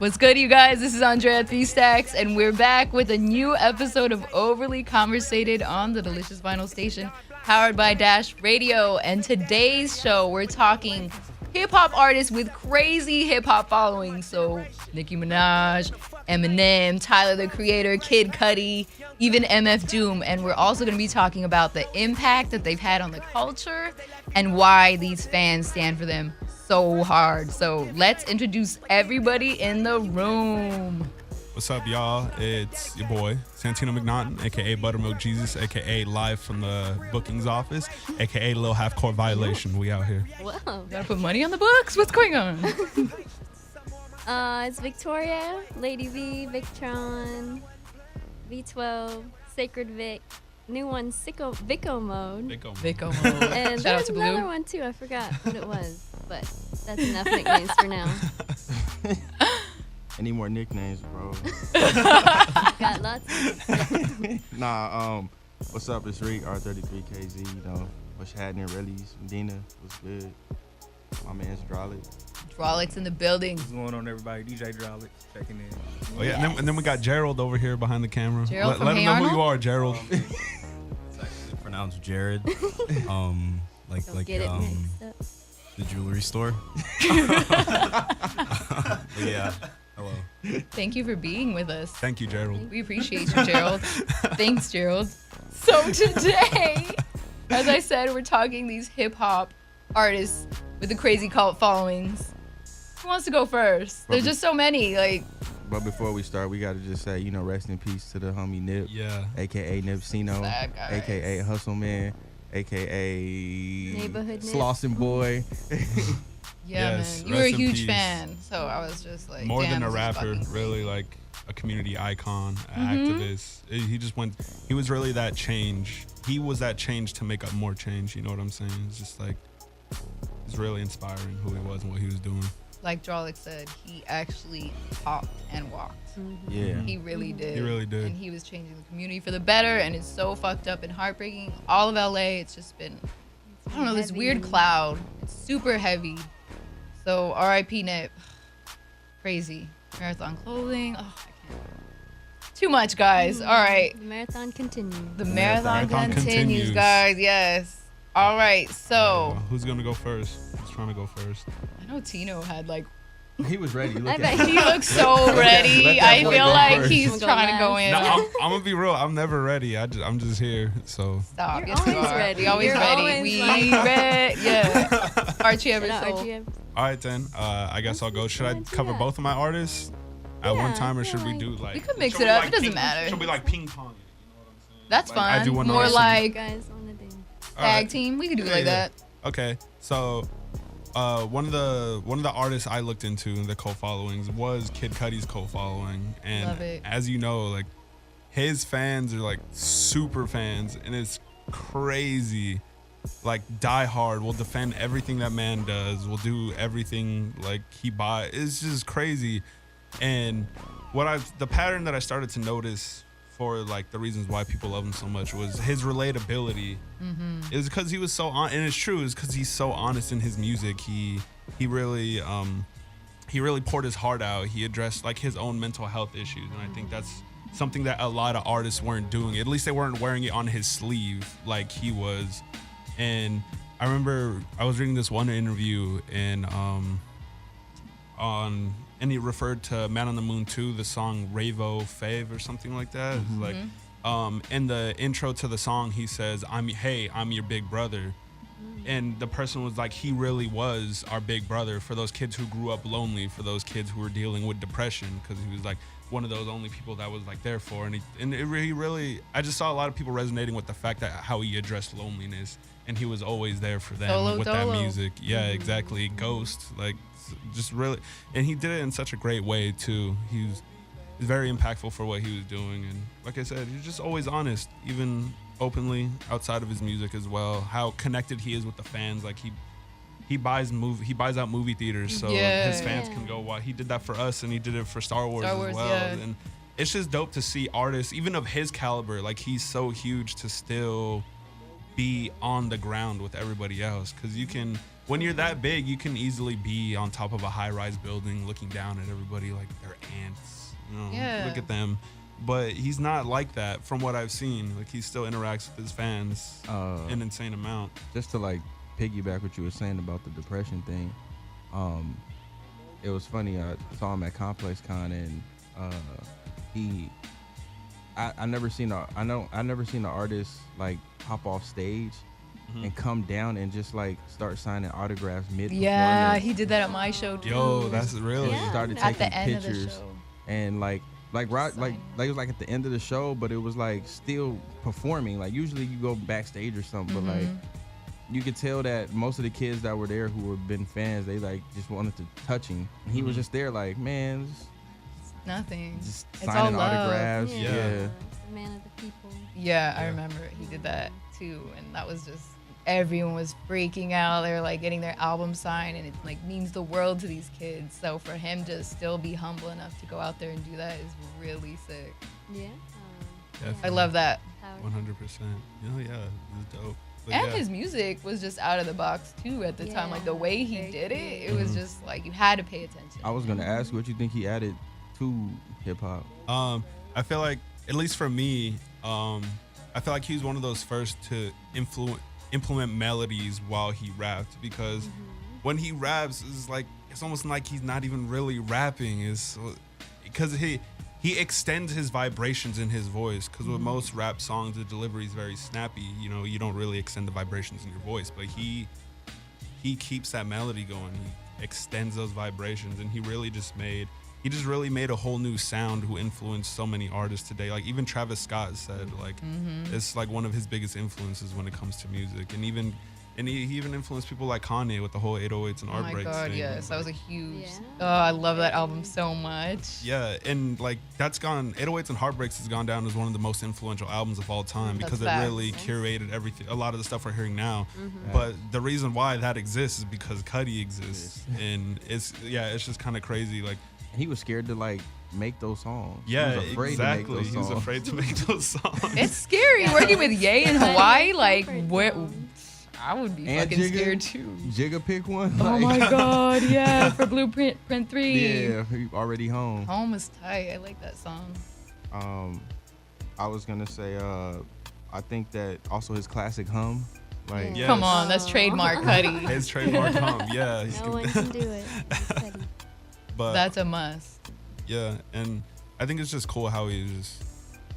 What's good, you guys? This is Andrea 3 Stacks, and we're back with a new episode of Overly Conversated on the Delicious Vinyl Station, powered by Dash Radio. And today's show, we're talking hip-hop artists with crazy hip-hop followings. So Nicki Minaj, Eminem, Tyler, the Creator, Kid Cudi, even MF Doom. And we're also going to be talking about the impact that they've had on the culture and why these fans stand for them so hard. So let's introduce everybody in the room. What's up, y'all? It's your boy, Santino McNaughton, a.k.a. Buttermilk Jesus, a.k.a. live from the bookings office, a.k.a. Lil Half Court Violation. We out here. Whoa. Gotta put money on the books? What's going on? It's Victoria, Lady V, Victron, V12, Sacred Vic, new one, Vico Mode. Vico Mode. And Shout out there's to another Blue. one too, I forgot what it was, but that's enough nicknames for now. Any more nicknames, bro? Got lots. What's up? It's Reek, R33KZ, you know, what's happening, Rellies, Medina, what's good? My man's Drolic. Drolic's in the building. What's going on, everybody? DJ Drolic checking in. Oh, yeah. And then we got Gerald over here behind the camera. Gerald from let Hey him know Arnold? who you are, Gerald. It's actually pronounced Jared. Don't get it mixed up. The jewelry store. But yeah, hello. Thank you for being with us. Thank you, Gerald. We appreciate you, Gerald. Thanks, Gerald. So today, as I said, we're talking these hip-hop artists with the crazy cult followings. Who wants to go first? There's just so many. But before we start, we gotta just say, you know, rest in peace to the homie Nip, Yeah. a.k.a. Nipsino, Sad guys. a.k.a. Hustle Man, a.k.a. Neighborhood Nip. Slauson Boy. Yeah, Yes, man. You were a rest in huge peace. fan, so I was just like, More damn, than a this is rapper, fucking really like a community icon, activist. He was really that change. He was that change to make up more change, you know what I'm saying? It's just like, it's really inspiring who he was and what he was doing. Like Drolic said, he actually talked and walked. Yeah. He really did. He really did. And he was changing the community for the better, and it's so fucked up and heartbreaking. All of LA, it's just been, I don't know, this Heavy. weird cloud. It's super heavy. So RIP Nip. Crazy. Marathon clothing. Oh, I can't. Too much, guys. All right. The marathon continues. The marathon Marathon continues, continues. guys. Yes. All right. So Who's gonna go first? Who's trying to go first? I know Tino had like, He was ready. Look I at bet him. he looks so ready. let that I boy feel go like first. he's I'm gonna trying to go go in. No, I'm gonna be real. I'm never ready. I'm just here. So Stop. You're Yes, we always are. ready. We always You're ready. always We like- ready. Yeah. Archie ever Shout out sold. RGM. all right then. I guess I'll go. Should I Yeah. cover both of my artists at one Yeah, time, or I should feel we like- do like? We could mix should it we, up. like, It doesn't ping- matter. Should we like ping pong it? You know what I'm saying? That's Like, I fun. do one More artist. You like guys want to do? All tag right. team. We could do it like Yeah. that. Okay, so one of the artists I looked into in the cult followings was Kid Cudi's cult following, and Love it. as you know, like his fans are like super fans, and it's crazy. Like die hard, will defend everything that man does, will do everything like he buys. It's just crazy. And the pattern that I started to notice for like the reasons why people love him so much was his relatability. It was because he was so on, and it's true. It's because he's so honest in his music. He really poured his heart out. He addressed like his own mental health issues, and I think that's something that a lot of artists weren't doing. At least they weren't wearing it on his sleeve like he was. And I remember I was reading this one interview and he referred to Man on the Moon 2, the song Ravo Fave or something like that. It's like in the intro to the song he says, I'm your big brother. And the person was like, he really was our big brother for those kids who grew up lonely, for those kids who were dealing with depression, because he was like one of those only people that was like there for. And he really, I just saw a lot of people resonating with the fact that how he addressed loneliness, and he was always there for them Solo with dolo. that music. Yeah, exactly. Ghost, like just really, and he did it in such a great way too. He's very impactful for what he was doing, and like I said, he's just always honest, even openly outside of his music as well. How connected he is with the fans. Like he buys out movie theaters so Yeah. his fans can go watch. He did that for us, and he did it for Star Wars as well. Yeah. And it's just dope to see artists even of his caliber. Like he's so huge to still be on the ground with everybody else, because you can, when you're that big, you can easily be on top of a high-rise building looking down at everybody like they're ants. You know, Yeah. look at them. But he's not like that from what I've seen. Like, he still interacts with his fans an insane amount. Just to like piggyback what you were saying about the depression thing, it was funny. I saw him at Complex Con, and I never seen an artist like hop off stage and come down and just like start signing autographs mid performance. Yeah, he did that at my show too. Yo, that's really. Yeah. Started at taking the end pictures of the show. and like it was like at the end of the show, but it was like still performing. Like usually you go backstage or something, but like you could tell that most of the kids that were there who were been fans, they like just wanted to touch him. And he was just there like, man, Nothing. just It's all signing love. autographs. Yeah. Yeah. The man of the people. Yeah, I remember he did that too, and that was just everyone was freaking out. They were like getting their album signed, and it like means the world to these kids. So for him to still be humble enough to go out there and do that is really sick. Yeah. Definitely. I love that. 100%. Yeah, it's dope. But And yeah. his music was just out of the box too at the time. Like the Yeah, way he very did it, creative. it was just like you had to pay attention. I was gonna ask what you think he added to hip hop. I feel like, at least for me, I feel like he was one of those first to implement melodies while he rapped, because when he raps, it's almost like he's not even really rapping. Is because he extends his vibrations in his voice, because with most rap songs the delivery is very snappy. You know, you don't really extend the vibrations in your voice, but he keeps that melody going. He extends those vibrations, and he just really made a whole new sound who influenced so many artists today. Like even Travis Scott said, like it's like one of his biggest influences when it comes to music, and he even influenced people like Kanye with the whole 808s and Oh my Heartbreaks god, thing. yes, that was a huge. Yeah. Oh, I love that album so much. Yeah, and like 808s and Heartbreaks has gone down as one of the most influential albums of all time, because That's it really facts. curated everything, a lot of the stuff we're hearing now. But the reason why that exists is because Cudi exists, and it's just kind of crazy. Like, He was scared to like make those songs. yeah, he was afraid exactly. to make those He was songs. afraid to make those songs. It's scary working with Ye in Hawaii. Like, Comfort where zone. I would be And fucking Jigga? scared too. Jigga pick one. Oh my god, yeah, for Blueprint 3. Yeah, he already home. Home is tight. I like that song. I was gonna say, I think that also his classic hum, like Yeah. Come on, that's trademark Cudi. His trademark hum, yeah. No one can do it. It's Cudi. But That's a must. yeah, and I think it's just cool how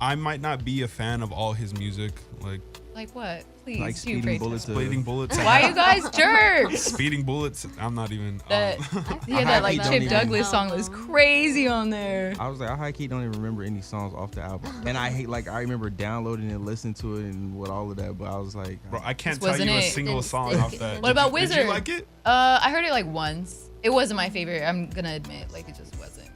I might not be a fan of all his music, Like what? Please, like do Speeding great Bullets. stuff. Bleeding Bullets. Why you guys jerks? Speeding Bullets. I'm not even. That he had I that like don't Chip even- Douglas song that was crazy on there. I was like, I high key don't even remember any songs off the album, and I remember downloading and listening to it and with all of that, but I was like, Bro, I can't Just tell wasn't you a it. single Didn't song stick. off that. What about Did you Wizard? like it? I heard it like once. It wasn't my favorite. I'm gonna admit, like it just wasn't.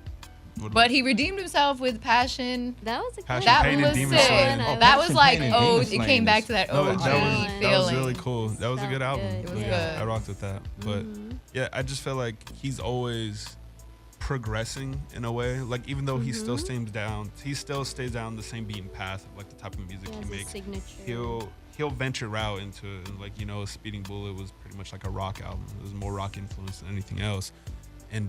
But he redeemed himself with Passion. That was a good Passion, That Pain, and was Demon sick. Slaying. Oh, That was Passion, like, Pain, and oh, Demon it Slaying came back is- to that No, OG that was feeling. really cool. That was a good album. It was Yeah, good. I rocked with that. But yeah, I just feel like he's always progressing in a way. Like even though he still stays down the same beaten path of like the type of music He he has a makes. signature. He'll venture out into, like, you know, Speeding Bullet was pretty much like a rock album. It was more rock influenced than anything else. And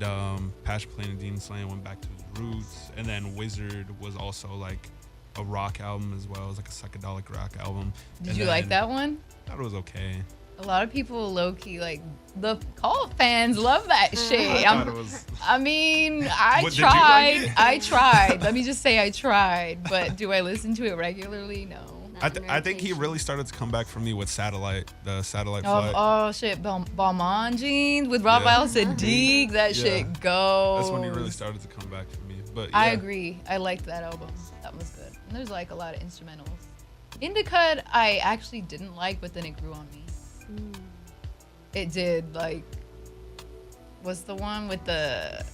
Passion, Pain, and Demon Slaying went back to his roots. And then Wizard was also like a rock album as well. It was like a psychedelic rock album. Did And you like then- that one? I thought it was okay. A lot of people low key like the Cult fans love that shit. I thought it was. I mean, I What, did you like tried. it? I tried. Let me just say I tried. But do I listen to it regularly? No. Not in I think he rotation. really started to come back for me with the Satellite Oh, Flight. oh shit, Balmain jeans with Rob Yeah. Al Sadiq. That Yeah. shit goes. That's when he really started to come back for me. But yeah. I agree. I liked that album. That was good. And there's like a lot of instrumentals. Indica, I actually didn't like, but then it grew on me. It did. Like, what's the one with the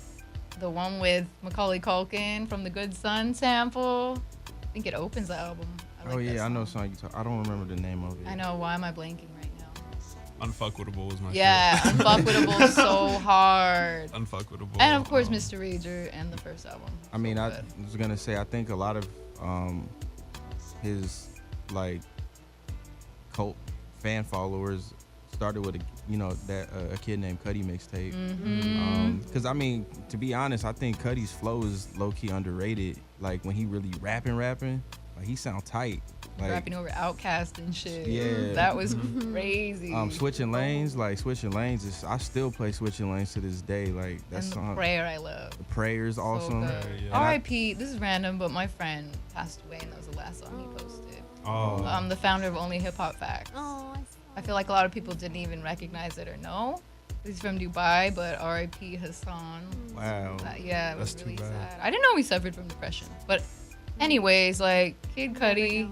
one with Macaulay Culkin from the Good Son sample? I think it opens the album. I like that I know song. song you talk. I don't remember the name of it. I know. Why am I blanking right now? Unfuckwittable was my Yeah, favorite. Unfuckwittable so hard. Unfuckwittable. And of course, Mr. Rager and the first album. I mean, So I good. was gonna say I think a lot of his like cult fan followers started with a Kid Named Cudi mixtape. Because I mean, to be honest, I think Cudi's flow is low key underrated. Like when he really rapping, like he sound tight. Like Rapping over Outkast and shit. Yeah. That was crazy. Switching Lanes is I still play Switching Lanes to this day. Like that and song. the prayer I love. The Prayer's awesome. So good. Yeah. R.I.P. This is random, but my friend passed away, and that was the last song he posted. Oh. The founder of Only Hip Hop Facts. Oh, I feel like a lot of people didn't even recognize it or know. He's from Dubai, but R.I.P. Hassan. Wow. Yeah, it was That's too really bad. sad. I didn't know he suffered from depression. But anyways, like Kid Cudi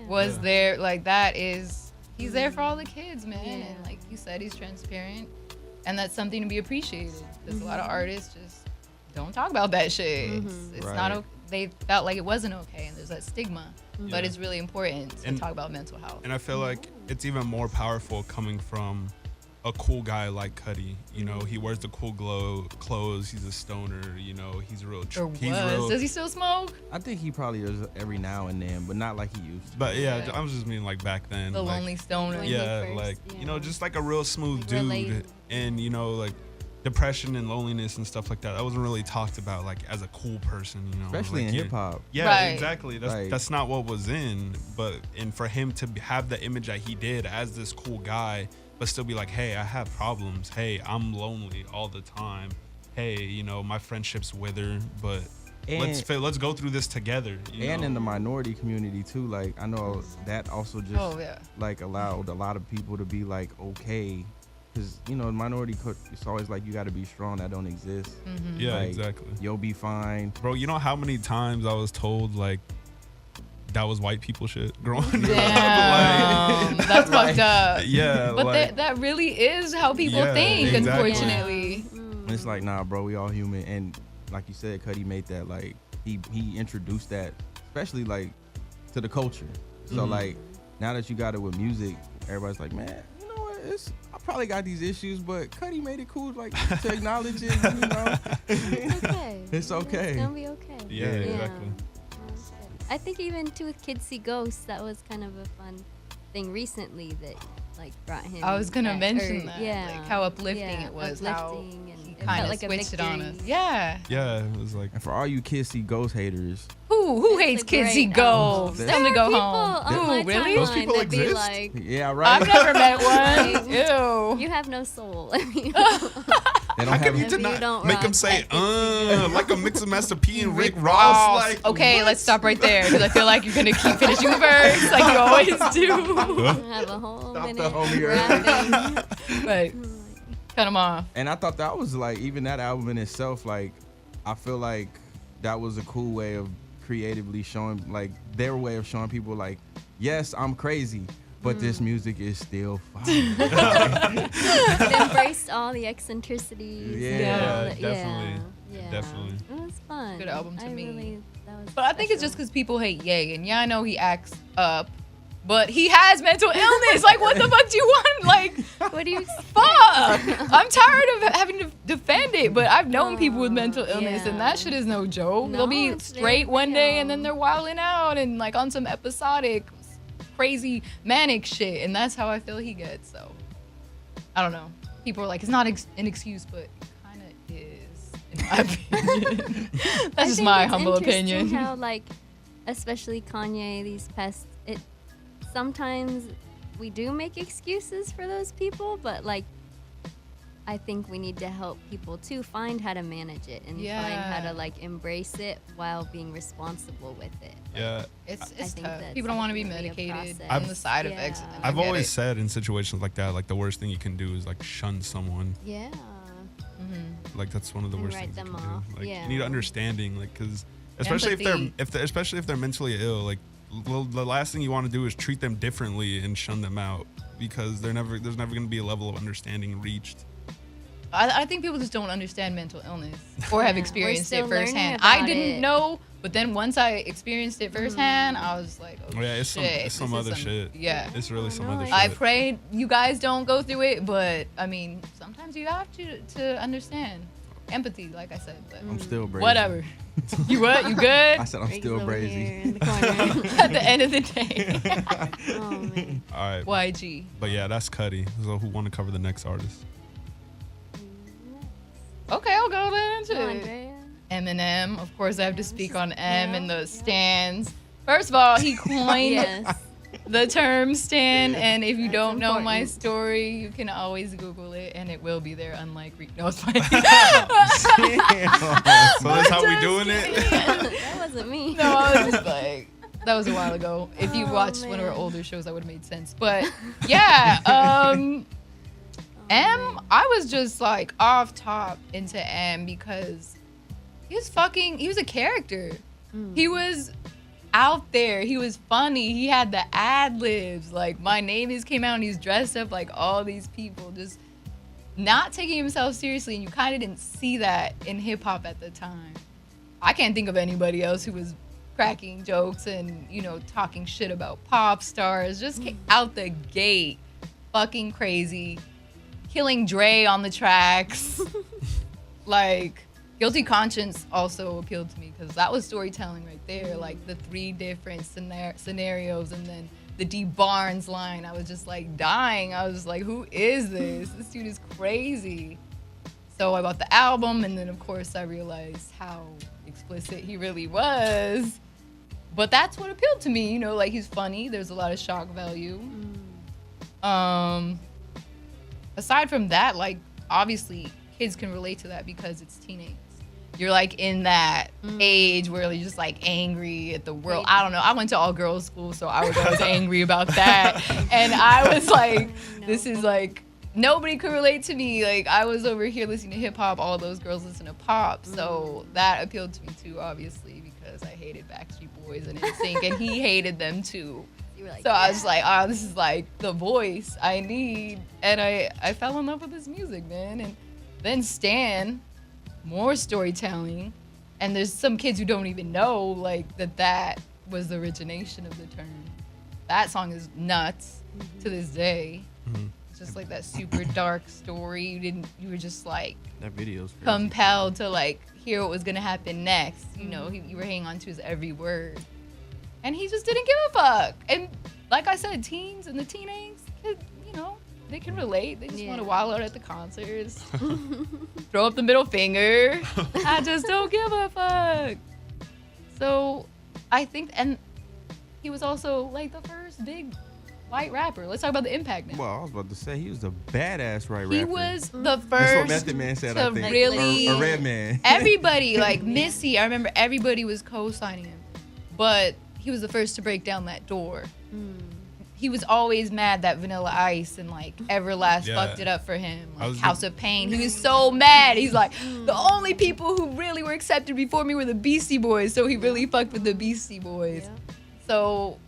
was Yeah. there. Like he's there for all the kids, man. Yeah. And like you said, he's transparent, and that's something to be appreciated. Because a lot of artists just don't talk about that shit. It's Right. not. They felt like it wasn't okay, and there's that stigma. Yeah. But it's really important to And- talk about mental health. And I feel like it's even more powerful coming from a cool guy like Cudi. You know, he wears the cool clothes. He's a stoner. You know, he's real. Or He's was. real. Does he still smoke? I think he probably does every now and then, but not like he used to. But yeah, Yeah. I was just meaning like back then. The like, lonely stoner. When he Yeah, first, like you know, yeah. just like a real smooth Like, dude, relatable. and you know, like depression and loneliness and stuff like that. That wasn't really talked about like as a cool person. You know, Especially like, in you- hip hop. Yeah, Right. exactly. That's Like- that's not what was in. But and for him to have the image that he did as this cool guy, but still be like, hey, I have problems. Hey, I'm lonely all the time. Hey, you know, my friendships wither, but let's go through this together. You And know? in the minority community too, like I know that also just Oh yeah. like allowed a lot of people to be like okay, because you know minority it's always like you got to be strong. That don't exist. yeah, like, exactly. You'll be fine. Bro, you know how many times I was told like that was white people shit growing up? Damn, that's fucked up. Yeah, But like, that really is how people Yeah, think, exactly. unfortunately. And it's like nah, bro, we all human. And like you said, Cudi made that like he introduced that, especially like to the culture. So like now that you got it with music, everybody's like, man, you know what? I probably got these issues, but Cudi made it cool, like to acknowledge it. You know, It's okay. It's okay. It's gonna be okay. Yeah, exactly. That's good. I think even too with Kids See Ghosts, that was kind of a fun thing recently that like brought him. I was gonna back, mention or- that, Yeah, like how uplifting yeah, it was, how uplifting, and he it kind felt of like a switched it on us. victory. Yeah. Yeah, it was like and for all you Kids See Ghost haters, Who It's hates a Kids See great Ghosts? album. Tell them to There go are home. people on my Ooh, really? Those timeline people that be exist? like, yeah, right. I've never met one. Ew. you have no soul. They don't how come have you If did you not don't make rock him say that like a mix of Master P and Rick Rick Ross? Like okay, what? let's stop right there because I feel like you're gonna keep finishing first, like you always do. have a whole Stop the minute homie rapping. But cut them off. And I thought that was like even that album in itself, like I feel like that was a cool way of creatively showing like their way of showing people like, yes, I'm crazy, but this music is still fire. It embraced all the eccentricities. and Yeah, all the- definitely. Yeah. Definitely. It was fun. Good album to me. That was But I think it's just special. because people hate Ye, and yeah, I know he acts up, but he has mental illness. Like, what the fuck do you want? Like, What do you fuck. I'm tired of having to defend it, but I've known people with mental illness, and that yeah. shit is no joke. No, They'll be it's very straight one day, and then real. they're wilding out and like on some episodic, crazy, manic shit, and that's how I feel he gets. So, I don't know. People are like, it's not an excuse, but it kind of is, in my opinion. That's I just think my it's humble interesting opinion. How like, especially Kanye, these past sometimes we do make excuses for those people, but like, I think we need to help people too find how to manage it and find how Yeah. to like embrace it while being responsible with it. Yeah, It's I it's think tough. that's People don't want to be definitely a medicated process. and the side effects. Yeah. of it. I I've get always it. said in situations like that, like the worst thing you can do is like shun someone. Yeah. Like that's one of the And worst write things you them can off, do. Like yeah. you need understanding, like because especially Empathy. especially if they're mentally ill, like the last thing you want to do is treat them differently and shun them out because there's never going to be a level of understanding reached. I think people just don't understand mental illness or have Yeah, we're experienced still it learning firsthand. I about didn't it. know, but then once I experienced it firsthand, I was like, oh, Yeah, it's shit, some this is other shit. Yeah. It's really some no, other I- shit. I pray you guys don't go through it, but I mean, sometimes you have to understand. empathy, like I said. But I'm still brazy. whatever. You what? You good? I said I'm Drake's still over brazy. here in the corner. At the end of the day. Oh man. All right. YG. But yeah, that's Cudi. So who want to cover the next artist? Okay, I'll go then. Go, Shit. Andrea. Eminem. Of course, I have to Yeah, speak this on is- M yeah, in the yeah. stands. First of all, he coined Yes. the term stan, and if you That's don't know my important. story, you can always Google it, and it will be there. Unlike no, it's fine. So that's how we doing it. That wasn't me. No, I was just like, that was a while ago. If you Oh, watched one of our man. older shows, that would have made sense. But yeah, M, I was just like off top into M because he was a character. He was out there. He was funny. He had the ad libs. Like, My Name Is came out and he's dressed up like all these people, just not taking himself seriously. And you kind of didn't see that in hip hop at the time. I can't think of anybody else who was cracking jokes and, talking shit about pop stars. Just out the gate, fucking crazy, killing Dre on the tracks. Like, Guilty Conscience also appealed to me because that was storytelling right there. Like the 3 different scenarios and then the D Barnes line. I was just like dying. I was just like, who is this? This dude is crazy. So I bought the album, and then of course I realized how explicit he really was. But that's what appealed to me, like he's funny. There's a lot of shock value. Aside from that, like obviously kids can relate to that because it's teenage. You're like in that age where you're just like angry at the world. I don't know. I went to all girls school, so I was always angry about that. And I was like, this is like, nobody could relate to me. Like I was over here listening to hip hop. All those girls listen to pop. So that appealed to me too, obviously, because I hated Backstreet Boys and NSYNC, and he hated them too. You were like, So I was like, oh, this is like the voice I need. And I fell in love with his music, man. And then Stan, more storytelling. And there's some kids who don't even know like that was the origination of the term. That song is nuts to this day. It's just like that super dark story. You were just like That video's crazy. compelled to like hear what was gonna happen next. You were hanging on to his every word. And he just didn't give a fuck. And like I said, teens and the teenagers, they can relate. They just want to wild out at the concerts, throw up the middle finger. I just don't give a fuck. So I think, and he was also like the first big white rapper. Let's talk about the impact now. Well, I was about to say he was a badass rapper. He was the That's what first Method Man said, to I think. really Or Red Man. everybody, like Missy, I remember everybody was co-signing him, but he was the first to break down that door. He was always mad that Vanilla Ice and like Everlast Yeah. fucked it up for him. I Like was House of Pain. He was so mad. He's like, the only people who really were accepted before me were the Beastie Boys. So he really fucked with the Beastie Boys. Yeah. So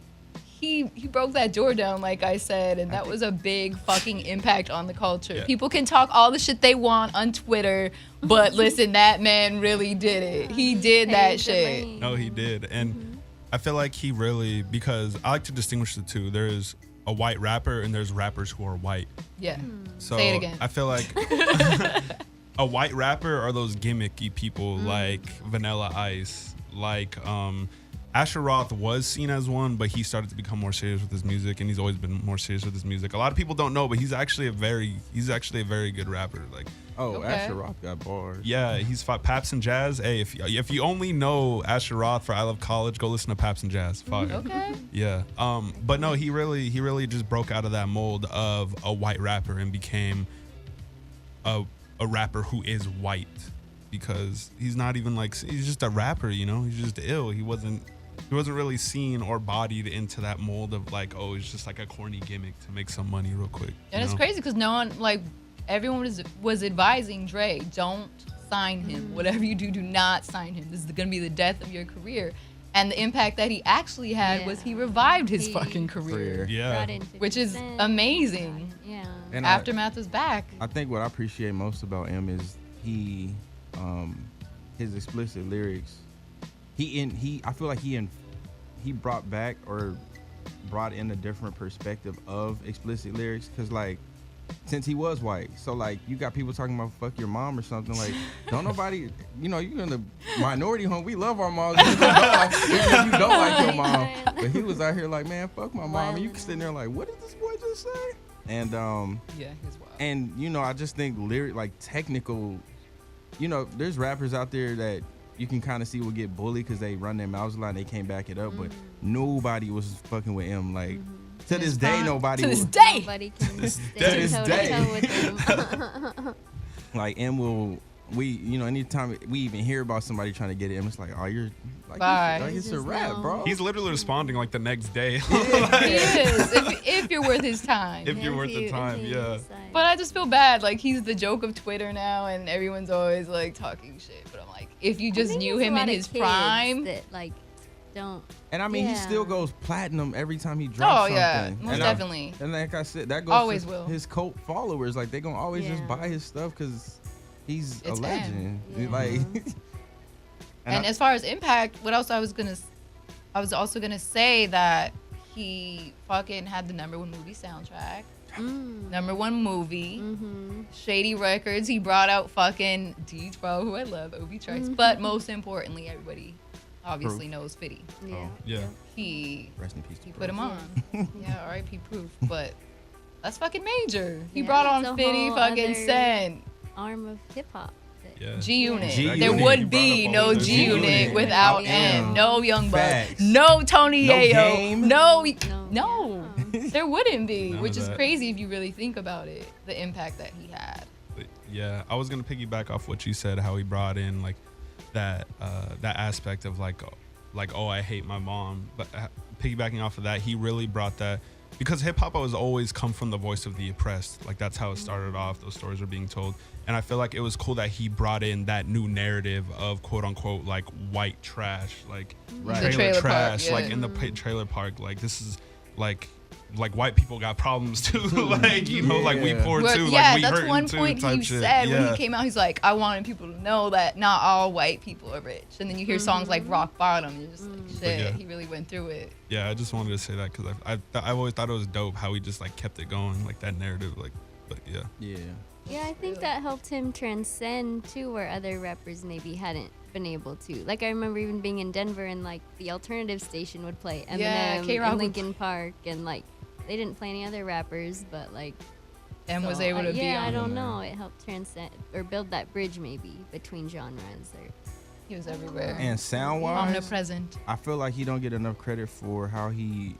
he broke that door down, like I said, and that was a big fucking impact on the culture. Yeah. People can talk all the shit they want on Twitter, but listen, that man really did it. He did that Paved the shit. lane. No, he did. And I feel like he really, because I like to distinguish the two. There's a white rapper and there's rappers who are white. Yeah. So Say it again. I feel like a white rapper are those gimmicky people like Vanilla Ice, like Asher Roth was seen as one, but he started to become more serious with his music, and he's always been more serious with his music. A lot of people don't know, but he's actually a very good rapper. Like, Oh, Okay. Asher Roth got bars. yeah, he's Paps and Jazz. Hey, if you only know Asher Roth for I Love College, go listen to Paps and Jazz. Fire. Okay. Yeah. But no, he really just broke out of that mold of a white rapper and became a rapper who is white, because he's not even like, he's just a rapper, he's just ill. He wasn't really seen or bodied into that mold of like, oh, it's just like a corny gimmick to make some money real quick. And it's crazy because no one, like, everyone was advising Dre, don't sign him. Whatever you do not sign him. This is going to be the death of your career. And the impact that he actually had was he revived his He- fucking career, Yeah. Brought in 50 which is Cent. amazing. Yeah. And Aftermath is back. I think what I appreciate most about him is his explicit lyrics. I feel like he brought back or brought in a different perspective of explicit lyrics, because like since he was white. So like you got people talking about fuck your mom or something. Like don't nobody, you know, you're in the minority home. We love our moms. Even if you don't like your mom. But he was out here like, man, fuck my mom. And you sitting there like, what did this boy just say? And Yeah, he's wild. and you know, I just think like technical, you know, there's rappers out there that you can kind of see will get bullied because they run their mouths a lot and they can't back it up. But nobody was fucking with him. Like to this day, nobody. To this will- day. Nobody can this stand toe to day. toe with him. Like M will. We, you know, anytime we even hear about somebody trying to get him, it's like, oh, you're like, Bye. like it's a Just rap, no. bro. He's literally responding like the next day. He is. If you're worth his time. If you're worth the time, yeah. But I just feel bad. Like, he's the joke of Twitter now, and everyone's always, like, talking shit. But I'm like, if you just knew him in his prime. That, like, don't. And I mean, he Yeah. still goes platinum every time he drops Oh, something. yeah. Most And definitely. And like I said, that goes Always to will. his cult followers. Like, they gonna always just Yeah. buy his stuff because he's It's a legend. him. Like, And as far as impact, what else I was also gonna say that he fucking had the #1 movie soundtrack, #1 movie, Shady Records. He brought out fucking D12, who I love, Obi Trice. But most importantly, everybody obviously knows Fitty. Yeah. Yeah. He rest in peace. to put Proof. him on. Yeah, R.I.P. Proof. But that's fucking major. He Yeah, brought it's on a Fitty, whole fucking other- Sen. Arm of hip hop. Yeah. G Unit. G-Unit. There He would brought be up all no of the G G-Unit Unit without Yeah. M. No Young Buck. Facts. No Tony No Yayo. Game. No. There wouldn't be, None which of is that. crazy if you really think about it. The impact that he had. But yeah, I was gonna piggyback off what you said, how he brought in like that aspect of like oh, I hate my mom. But piggybacking off of that, he really brought that, because hip hop has always come from the voice of the oppressed. Like that's how it started off. Those stories were being told, and I feel like it was cool that he brought in that new narrative of quote unquote like white trash, like Right. The trailer park, trash, yeah. like in the trailer park. Like this is like white people got problems too. Like you know, like we Yeah. poor But too. yeah, like we that's hurting one too, point type he shit. said when Yeah. he came out. He's like, I wanted people to know that not all white people are rich. And then you hear songs like Rock Bottom. You're just like, shit, yeah. he really went through it. Yeah, I just wanted to say that because I've always thought it was dope how he just like kept it going, like that narrative, like. But yeah, Yeah. Yeah, I think that helped him transcend too, where other rappers maybe hadn't been able to. Like I remember even being in Denver and like the alternative station would play Eminem Yeah, K-Rock and would Linkin Park, and like they didn't play any other rappers, but like And was so, able to be yeah, on I don't there. know. It helped transcend or build that bridge maybe between genres. Or He was everywhere. And sound wise, Omnipresent. I feel like he don't get enough credit for how he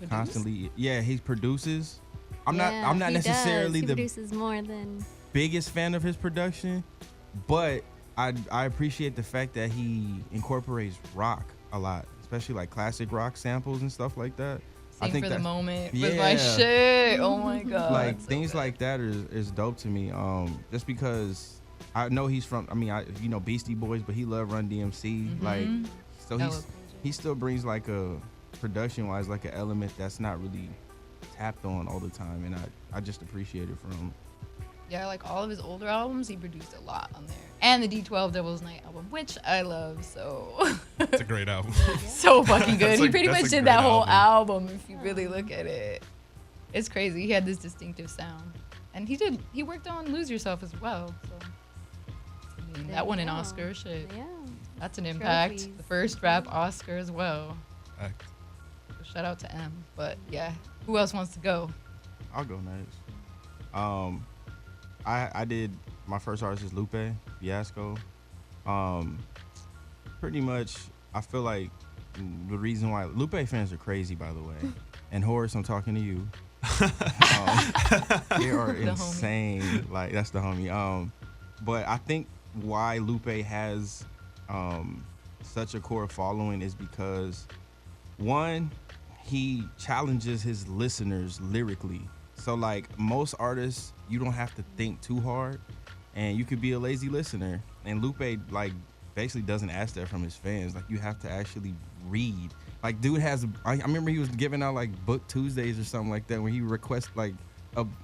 constantly. Yeah, he produces. I'm Yeah, not he necessarily does. He the produces more than biggest fan of his production, but I appreciate the fact that he incorporates rock a lot, especially like classic rock samples and stuff like that. I Sing think for the that moment with my Yeah. shit. Oh my god. like so things good. like that is dope to me. Just because I know he's from. I mean, Beastie Boys, but he loved Run DMC. Like, so That was he still brings like a production wise like an element that's not really tapped on all the time, and I just appreciate it from him. Yeah, like all of his older albums, he produced a lot on there. And the D12 Devil's Night album, which I love so. it's a great album. So fucking good. That's He a- pretty that's much a did that great whole album if you really look at it. It's crazy. He had this distinctive sound. And he worked on Lose Yourself as well. So I mean, that won an Yeah. Oscar. Shit. yeah. That's an impact. Trophies. The first rap Oscar as well. Fact. So shout out to M. But yeah, who else wants to go? I'll go next. I did my first artist is Lupe Fiasco. Pretty much, I feel like the reason why Lupe fans are crazy, by the way, and Horace, I'm talking to you. They are The homie. insane. Like that's the homie. But I think why Lupe has such a core following is because one, he challenges his listeners lyrically. So like most artists, you don't have to think too hard, and you could be a lazy listener. And Lupe like basically doesn't ask that from his fans. Like you have to actually read. Like dude has, I remember he was giving out like book Tuesdays or something like that, where he requests like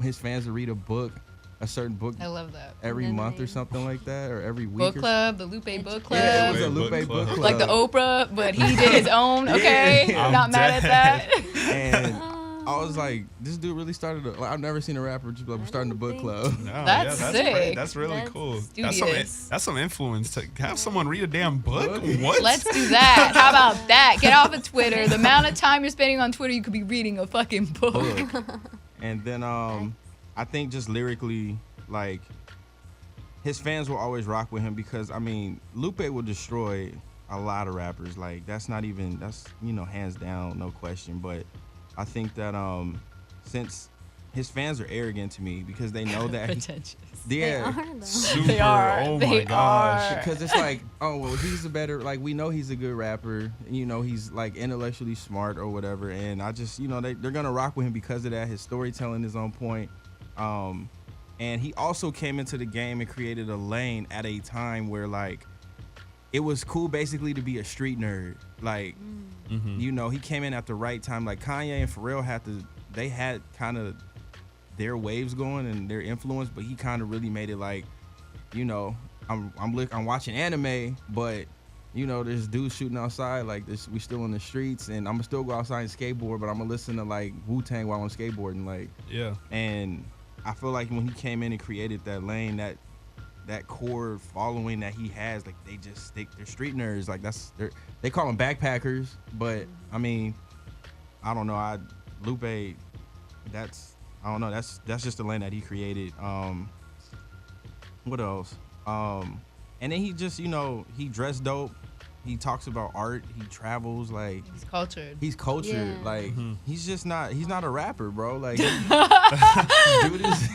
his fans to read a certain book I love that. every And then month or they- something like that, or every week. Book or Club, the Lupe Book Club. Yeah, it was a Lupe Lupe Book book Club. club. Like the Oprah, but he did his own. Okay, Yeah. not I'm mad at dead. that. And I was like, this dude really started. I've never seen a rapper just like, I starting a don't book think club. No, That's that's sick. That's really That's cool. studious. That's some influence to have someone read a damn book. What? Let's do that. How about that? Get off of Twitter. The amount of time you're spending on Twitter, you could be reading a fucking book. And then I think just lyrically, like his fans will always rock with him because I mean Lupe will destroy a lot of rappers. Like that's hands down, no question. But I think that since his fans are arrogant to me because they know that Pretentious. They are, yeah, though. Super. They are. Oh They my gosh. are. because it's like, oh well, he's a better, like we know he's a good rapper, he's like intellectually smart or whatever, and I just they're gonna rock with him because of that. His storytelling is on point, and he also came into the game and created a lane at a time where like it was cool basically to be a street nerd, like he came in at the right time. Like Kanye and Pharrell had kind of their waves going and their influence, but he kind of really made it like, I'm watching anime, but there's dudes shooting outside like this. We still in the streets, and I'm gonna still go outside and skateboard, but I'm gonna listen to like Wu-Tang while I'm skateboarding, like. Yeah. And I feel like when he came in and created that lane, that core following that he has, like they're street nerds, like they call them backpackers, but I mean, I don't know, Lupe, I don't know, that's just the lane that he created. What else? And then he just, he dressed dope. He talks about art. He travels, like He's cultured. he's cultured. Yeah. Like he's not a rapper, bro. Like dude is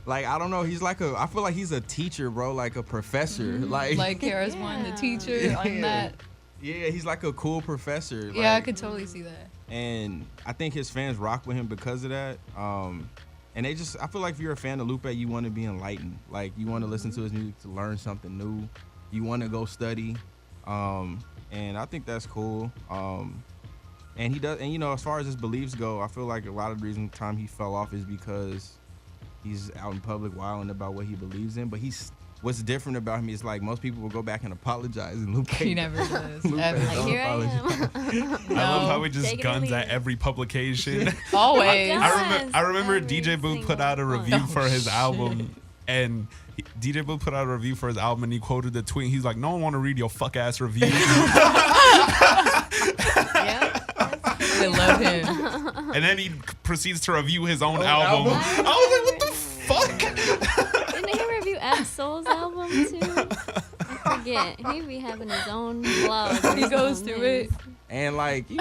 like, I don't know. I feel like he's a teacher, bro. Like a professor. Like Kara's one, the Yeah. teacher on Yeah. that. yeah, he's like a cool professor. Yeah, I like, could totally see that. and I think his fans rock with him because of that. And I feel like if you're a fan of Lupe, you want to be enlightened. Like you want to listen to his music to learn something new. You want to go study. And I think that's cool. And he does, and as far as his beliefs go, I feel like a lot of the reason time he fell off is because he's out in public wilding about what he believes in. But what's different about him is like most people will go back and apologize, and Lupe He never does. Lupe Ever. Like, don't here I apologize. am. I love No. how he just Take it or guns leave at it. every publication. Always. Yes. I remember every DJ Boo put single out a one. review Oh, for his shit. album, and DJ Boo put out a review for his album, and he quoted the tweet. He's like, "No one want to read your fuck ass review." Yep. I love him. And then he proceeds to review his own album. album. I was like, "What the fuck?" Didn't he review Absol's album too? I forget. He be having his own blog. He goes through it. And like, he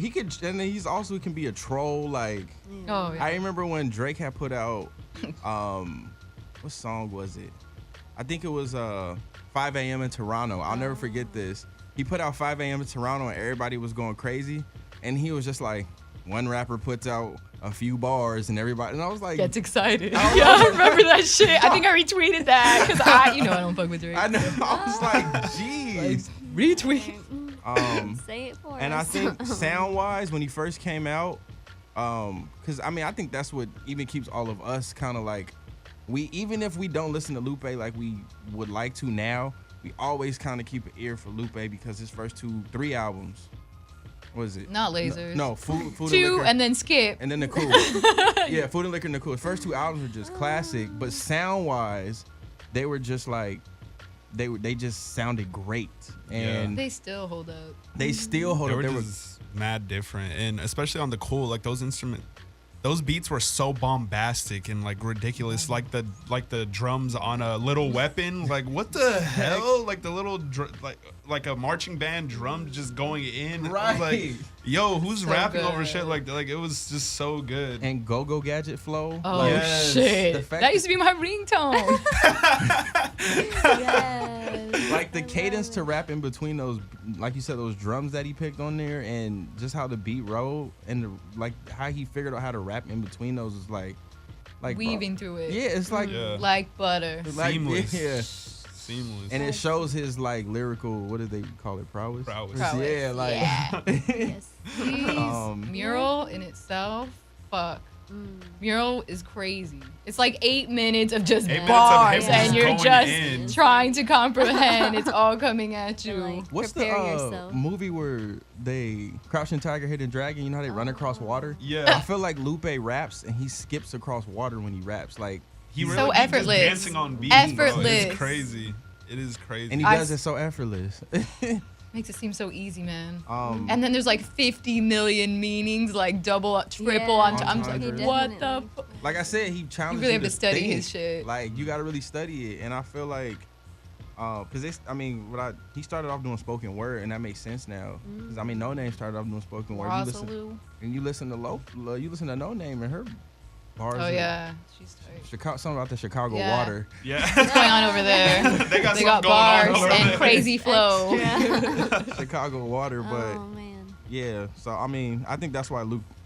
could, and then he's also can be a troll. Like, Oh, yeah. I remember when Drake had put out, what song was it? I think it was 5 a.m. in Toronto. I'll never forget this. He put out 5 a.m. in Toronto and everybody was going crazy. And he was just like, one rapper puts out a few bars and everybody, and I was like, Gets excited. I don't Yeah, know. I remember that shit. I think I retweeted that because I don't fuck with Drake. I know. I was like, jeez. Retweet. Say it for And I us. think sound wise, when he first came out, because I mean, I think that's what even keeps all of us kind of like, even if we don't listen to Lupe like we would like to now, we always kind of keep an ear for Lupe because his first 3 albums, what is it? Not Lasers. No, food and 2 liquor. and then skip. And then the cool. Yeah, Food and Liquor and the Cool. His first 2 albums were just classic, but sound wise, they were just like, they just sounded great, and They still hold up. they still hold They up. were They were just mad different, and especially on the Cool, like those beats were so bombastic and like ridiculous, like the drums on a Little Weapon, like what the hell, like the little like a marching band drum just going in. I was like, Right. yo, who's So rapping over good. shit like it was just so good. and Go-Go Gadget flow. Oh like, Yes. shit! the fact That used to be my ringtone. Yes. like the I cadence love to it. rap in between those, like you said, those drums that he picked on there, and just how the beat rolled, and like how he figured out how to rap in between those is like bro, Weaving through it. yeah, it's like Yeah. Like butter. like, Seamless. yeah. Seamless. And it shows his like lyrical, what do they call it, prowess? Prowess. Prowess. Yeah, like Yeah. Yes. Please, Um, mural in itself. Fuck. Mural is crazy. It's like 8 minutes of just 8 minutes of bars, him and just you're going just in. trying to comprehend. It's all coming at So, you. like, What's the prepare yourself. movie where they Crouching Tiger, Hidden Dragon? You know how they run across water? I Yeah. feel like Lupe raps and he skips across water when he raps. Like, He So really be just effortless. dancing on beats, bro. Effortless. It's crazy. It is crazy. and he I does s- it so effortless. Makes it seem so easy, man. Um, And then there's like 50 million meanings, like double, triple Yeah. on top. I'm He like, what the? definitely- like I said, he challenged really have to study think. his shit. Like, you got to really study it. And I feel like, because he started off doing spoken word, and that makes sense now. Because I mean, No Name started off doing spoken word. You listen to No Name and her bars. Oh are yeah, she's tight. Chicago, something about the Chicago Yeah. water. yeah. What's going on over there? They got They something got going on bars over and there. crazy flow. Chicago water, but Oh man. yeah. So I mean, I think that's why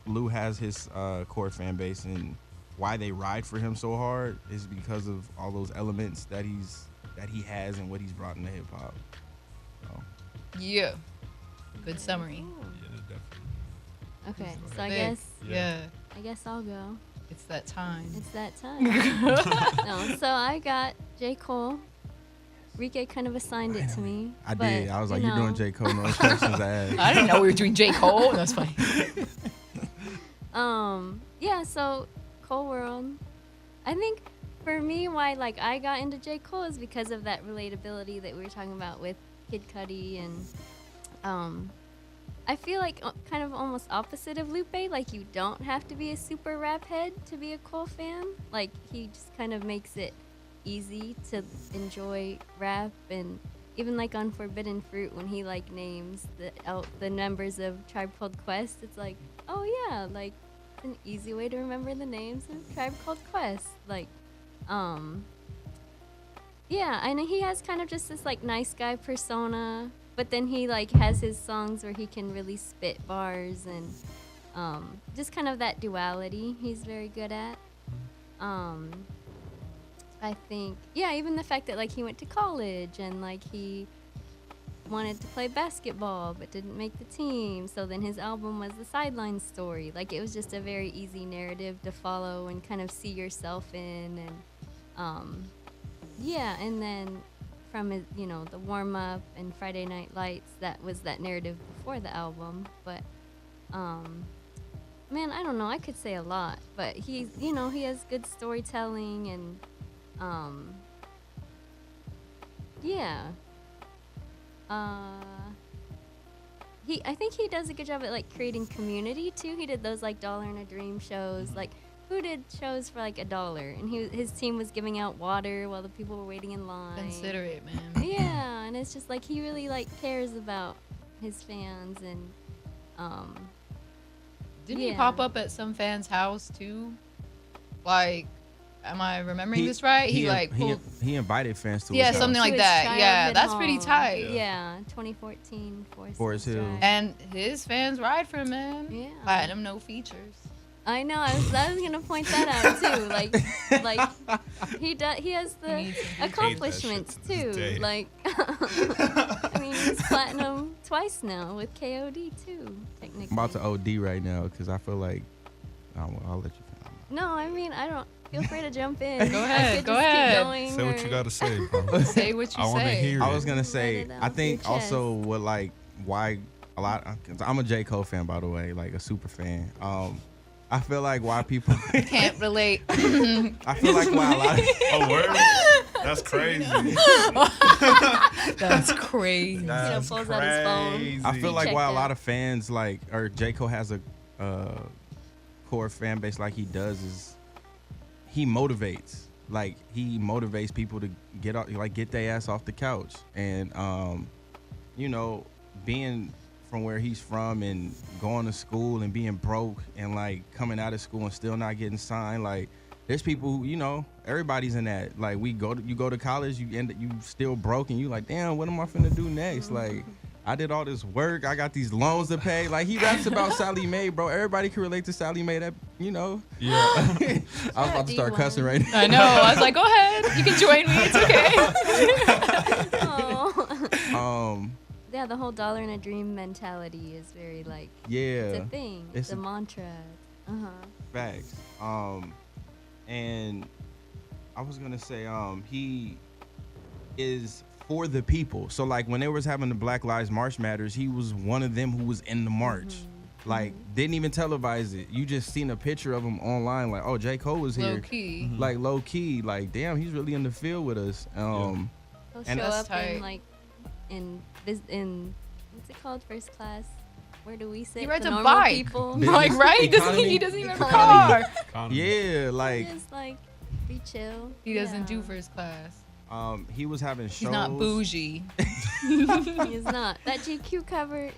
Lou has his core fan base, and why they ride for him so hard is because of all those elements that he has and what he's brought into hip hop. So, Yeah. Good summary. Yeah, definitely. Okay, so I Big. guess Yeah. I'll go. It's that time. It's that time. No, so I got J. Cole. Rike kind of assigned it to me. I but, did. I was like, you you're doing know, J. Cole, no instructions asked. I didn't know we were doing J. Cole. That's funny. Yeah, so Cole World. I think for me, why like I got into J. Cole is because of that relatability that we were talking about with Kid Cudi, and I feel like kind of almost opposite of Lupe. Like, you don't have to be a super rap head to be a Cole fan. Like, he just kind of makes it easy to enjoy rap. And even like on Forbidden Fruit, when he like names the members of Tribe Called Quest, it's like, oh yeah, like it's an easy way to remember the names of Tribe Called Quest. Like, yeah, and he has kind of just this like nice guy persona, but then he like has his songs where he can really spit bars, and just kind of that duality he's very good at. I think, yeah, even the fact that like he went to college and like he wanted to play basketball but didn't make the team, so then his album was the Sideline Story. Like, it was just a very easy narrative to follow and kind of see yourself in. And yeah, and then from his, you know, the warm up and Friday Night Lights, that was that narrative before the album. But man, I don't know, I could say a lot, but he's, you know, he has good storytelling, and yeah. I think he does a good job at like creating community too. He did those like $1 in a Dream shows. Like, who did shows for like $1? And his team was giving out water while the people were waiting in line. Considerate, man. Yeah, and it's just like he really like cares about his fans, and Didn't he yeah. pop up at some fan's house too? Like, am I remembering this right? He invited fans to Yeah, his house. something to like his that. Yeah, childhood that's pretty home. tight. Yeah, 2014 Forest Hill. Drive. And his fans ride for him, man. Yeah. Platinum, no features. I know. I was gonna point that out too. Like he has the needs to be- accomplishments I hate that shit to this too. day. Like, I mean, he's platinum twice now with KOD too. Technically. I'm about to OD right now because I feel like I'll let you finish. No, I mean, I don't. Feel free to jump in. Go I ahead, could go just keep ahead. going, Say what you or- gotta say, bro. Say what you I want to say. hear I it. was gonna say, Let it I off think your also what like why a lot. Cause I'm a J. Cole fan, by the way, like a super fan. I feel like why people. Can't relate. I feel like why a lot. Oh, word? That's crazy. That's crazy. That's pulls out his phone. crazy. I feel like Checked why a out. lot of fans like, or J. Cole has a core fan base like he does is he motivates. Like, he motivates people to get their ass off the couch, and you know, being from where he's from and going to school and being broke and like coming out of school and still not getting signed. Like, there's people who, you know, everybody's in that. Like, you go to college, you still broke, and you like, damn, what am I finna do next? Like, I did all this work, I got these loans to pay. Like, he raps about Sally Mae, bro. Everybody can relate to Sally Mae. That, you know. Yeah. I was about to start D1. cussing right now. I know. I was like, go ahead. You can join me. It's okay. Oh. Yeah, the whole $1 in a Dream mentality is very like, Yeah. it's a thing. It's It's a mantra. Facts. And I was gonna say, he is for the people. So like when they was having the Black Lives March matters, he was one of them who was in the march. Like didn't even televise it. You just seen a picture of him online, like, oh, J. Cole was here. Low key. Like low key, like damn, he's really in the field with us. He'll And show that's up tight. in like in what's it called, first class? Where do we sit? He rides the a normal bike. people. Business Like, right? economy. He doesn't even have a Economy. car. Economy. Yeah, like Just like be chill. He doesn't Yeah. do first class. he was having shows. He's not bougie. He's not. That GQ cover.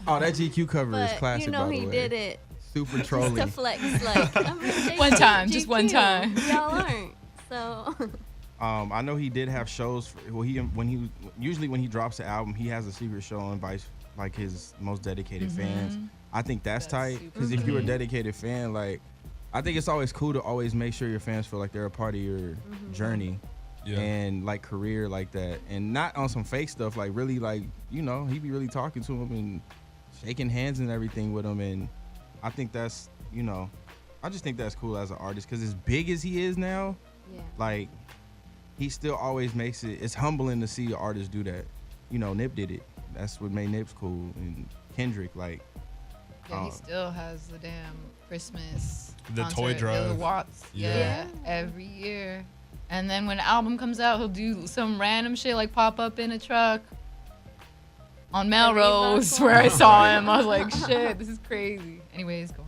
Oh, that GQ cover is But classic. you know by the he way. did it Super just trolling. to flex. Like I'm in JQ, One time, just one GQ. time. Y'all aren't. So I know he did have shows. When he usually when he drops the album, he has a secret show and invites like his most dedicated fans. I think that's tight super because if you're a tight. dedicated fan, like I think it's always cool to always make sure your fans feel like they're a part of your journey Yeah. and like career like that, and not on some fake stuff. Like really, like he be really talking to him and shaking hands and everything with him, and I think that's I just think that's cool as an artist because as big as he is now, yeah. like he still always makes it. It's humbling to see an artist do that. Nip did it. That's what made Nip's cool, and Kendrick, like. Yeah, he still has the damn Christmas The concert, toy the drive. Watts. Yeah. Yeah, every year. And then when the album comes out, he'll do some random shit like pop up in a truck on Melrose where I saw him. I was like, shit, this is crazy. Anyways, go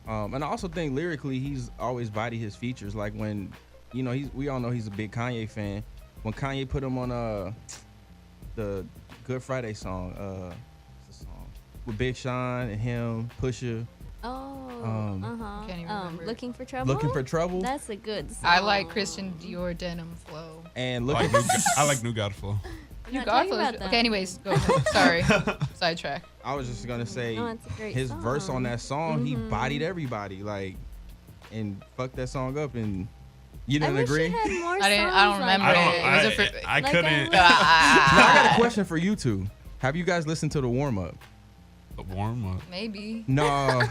on. And I also think lyrically, he's always bodied his features. Like when, we all know he's a big Kanye fan. When Kanye put him on the Good Friday song, what's the song? With Big Sean and him, Pusha, Oh, Can't even remember. Looking for trouble. Looking for Trouble, That's a good song. I like Christian Dior denim flow. and I looking. like New God Flow. I'm You not got talking those. about that. Okay, anyways, go ahead. Sorry. Sidetrack. I was just gonna say No, it's a great his verse on song. that song, he bodied everybody, like, and fucked that song up. And you I didn't wish agree? he had more I don't songs remember like it. that. It was a fr- I Like couldn't. Now I got a Ah, question for you two. Have you guys listened to the warm up? Warm up. maybe. No,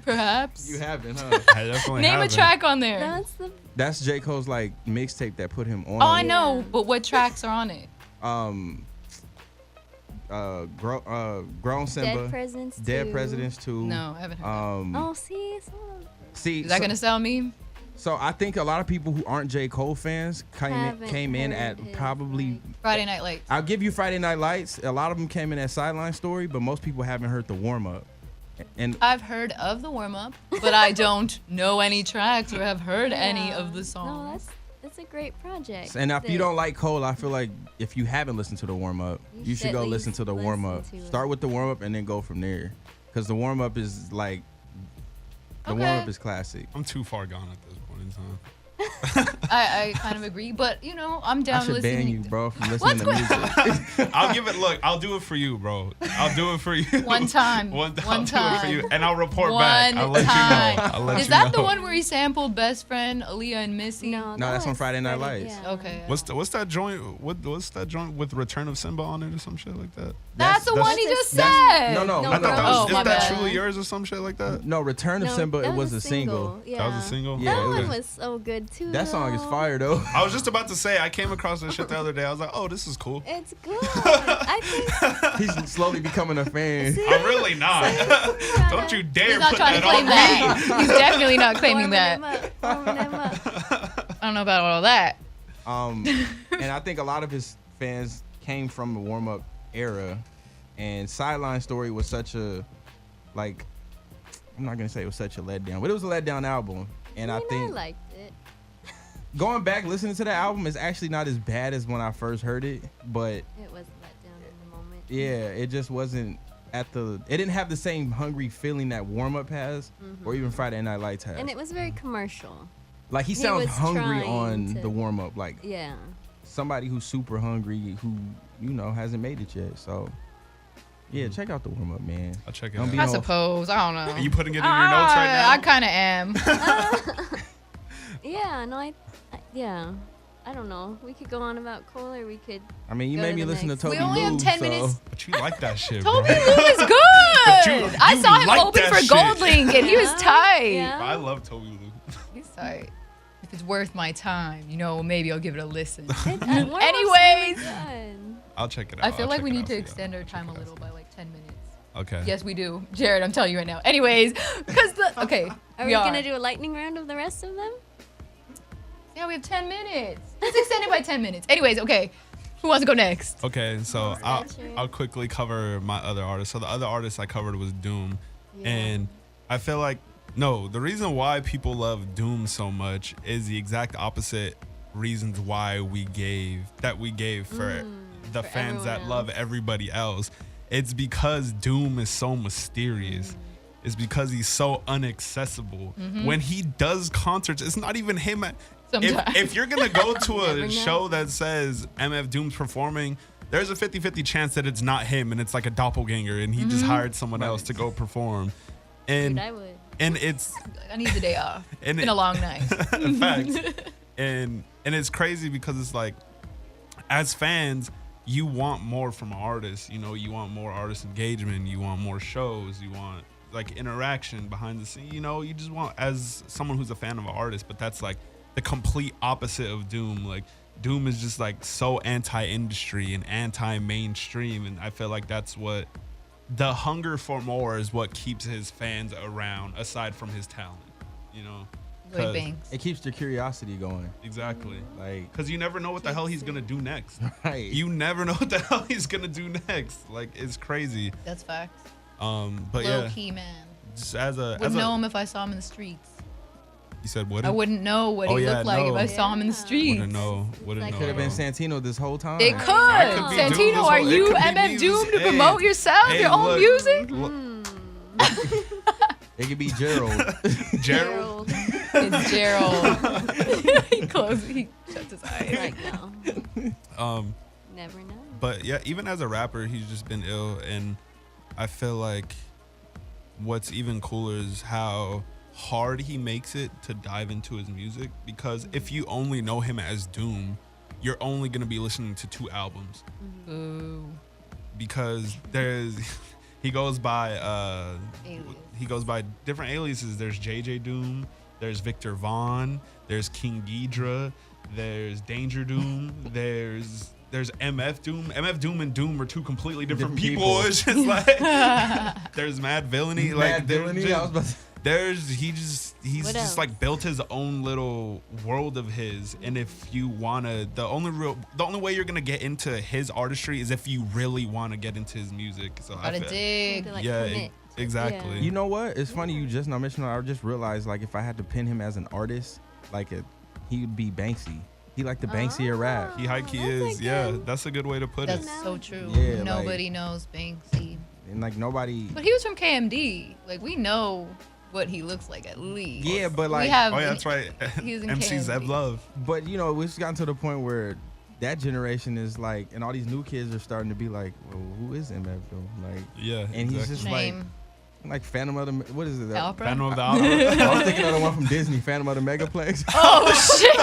Perhaps. you haven't, huh? I definitely Name a haven't. track on there. That's the That's J. Cole's like mixtape that put him on. Oh, I know, but what tracks are on it? Grown Simba, Dead Presidents. Dead 2. Presidents 2. No, I haven't heard that. Oh, see, some of them See, Is that gonna sell me? so I think a lot of people who aren't J. Cole fans Haven't came in heard at his, probably. like- Friday Night Lights. I'll give you Friday Night Lights. A lot of them came in at Sideline Story, but most people haven't heard the warm up. And I've heard of the warm up, but I don't know any tracks or have heard any Yeah. of the No, songs. that's a great project. if you that don't like Cole, I feel like if you haven't listened to the warm up, You you should should go at listen least to the warm up. listen to it. Start with the warm up and then go from there, because the warm up is like the Okay. warm up is classic. I'm too far gone at this point in time. I kind of agree, but I'm down I should listening. ban you, bro, from listening to music. I'll give it. Look, I'll do it for you, bro. I'll do it for you. One time. I'll One do it for time. you, and I'll report One back. I'll let time. you know. I'll let Is you that the know. one where he sampled Best Friend, Aaliyah, and Missy? No, No, that's on was Friday Night Lights. yeah. Okay. What's that joint? What's that joint with Return of Simba on it or some shit like that? That's the That's- one he just that's- said. no, no, No, I thought that Oh, was. my Is that bad. truly yours or some shit like that? No, Return of No, Simba. that It was a single. Yeah. That was a single. Yeah, That it one was- was so good too. That song is though. fire though. I was just about to say I came across this shit the other day. I was like, oh, this is cool. It's good. I think. He's slowly becoming a fan. See? I'm really not. Tryna- Don't you dare He's not put trying to that claim on that. me. He's definitely not claiming warming that. him up, warming him up. I don't know about all that. And I think a lot of his fans came from the warm up era, and Sideline Story was such a, like, I'm not gonna say it was such a letdown, but it was a letdown album. And I I think liked it. going back listening to the album is actually not as bad as when I first heard it, but It was let down in the moment. yeah, it just wasn't it didn't have the same hungry feeling that warm up has, or even Friday Night Lights has. And it was very commercial. Like he he sounds was hungry trying on to- the warm up, like Yeah. somebody who's super hungry who hasn't made it yet. So yeah, check out the warm up, man. I'll check it Don't out. be I all- suppose. I don't know. Are you putting it in your notes right now? I kind of am. Yeah. No, yeah. I don't know. We could go on about Cole, or we could. I mean, you Go made to me the listen to next. Toby We only have Lou, 10 so- minutes. But you like that shit, bro. Toby Lou is good. I saw him like open that for shit. Gold Link, and he was Yeah, tight. yeah. I love Toby Lou. He's tight. If it's worth my time, maybe I'll give it a listen. Anyways, Anyways. I'll check it out. I feel I'll like check we it need out to for you. extend our Check time a it out. little by like 10 minutes. Okay. Yes, we do. Jared, I'm telling you right now. Anyways, because okay. are we gonna do a lightning round of the rest of them? Yeah, we have 10 minutes. Let's extend it by 10 minutes. Anyways, okay. Who wants to go next? Okay, so I'll Gotcha. quickly cover my other artist. So the other artist I covered was Doom, and I feel like the reason why people love Doom so much is the exact opposite reasons why we gave for the for fans that everyone love else. everybody else. It's because Doom is so mysterious. It's because he's so inaccessible. When he does concerts, it's not even him. Sometimes. If you're gonna go to Never a know. show that says MF Doom's performing, there's a 50-50 chance that it's not him and it's like a doppelganger and he just hired someone else to go perform. And Dude, I would. and it's I need the day off. It's And been it- a long night. facts. And it's crazy because it's like, as fans, you want more from an artist. You want more artist engagement. You want more shows. You want like interaction behind the scene. You just want, as someone who's a fan of an artist, but that's like the complete opposite of Doom. Like Doom is just like so anti-industry and anti-mainstream, and I feel like that's what the hunger for more is what keeps his fans around, aside from his talent. Lloyd 'Cause- Banks. It keeps the curiosity going. Exactly. Like, Because you never know what the hell he's gonna do next. right. You never know what the hell he's gonna do next. Like, it's crazy. That's facts. But Low yeah, key man. just as a Wouldn't know him if I saw him in the streets. you said what? I wouldn't know what he Oh, yeah, looked like if no. I saw him in the Yeah. streets. Wouldn't know. Wouldn't like know. Could have at been all. Santino this whole time. It could. could be Doom Santino, this are whole- you it could be MF me. Doom to Hey, promote yourself, hey, your own look, music? look, It could be Gerald. Gerald. It's Gerald. he shuts his eyes. Like, no. Never know. But yeah, even as a rapper, he's just been ill, and I feel like what's even cooler is how hard he makes it to dive into his music. Because if you only know him as Doom, you're only gonna be listening to 2 albums. Ooh. Because he goes by Alias. different aliases. There's JJ Doom, there's Victor Vaughn, there's King Ghidra, there's Danger Doom, there's MF Doom. MF Doom and Doom are 2 completely different Different people. people. It's just like there's Mad Villainy. Mad Villainy, I was about to- He's What just else? like built his own little world of his. And if you wanna, the only way you're gonna get into his artistry is if you really wanna get into his music. So I Gotta feel, dig. To, like, yeah, commit. exactly. You know what? It's funny you just now mentioned. I just realized, like, if I had to pin him as an artist, he would be Banksy. He like the Banksy of rap. He high key that's a is. Yeah, good- that's a good way to put That's it. so true. Yeah, Nobody knows Banksy. And like nobody. But he was from KMD. Like, we know what he looks like at least. Yeah, but like. we have. Oh yeah, that's right. He's in MC Zeb KMD. Love. But you know, we've gotten to the point where that generation is like, and all these new kids are starting to be like, well, who is MF Doom? Like, Yeah, and he's exactly. just Shame. like Phantom of the. What is it? Opera? Phantom of the I Opera. was thinking of the one from Disney, Phantom of the Megaplex. Oh shit!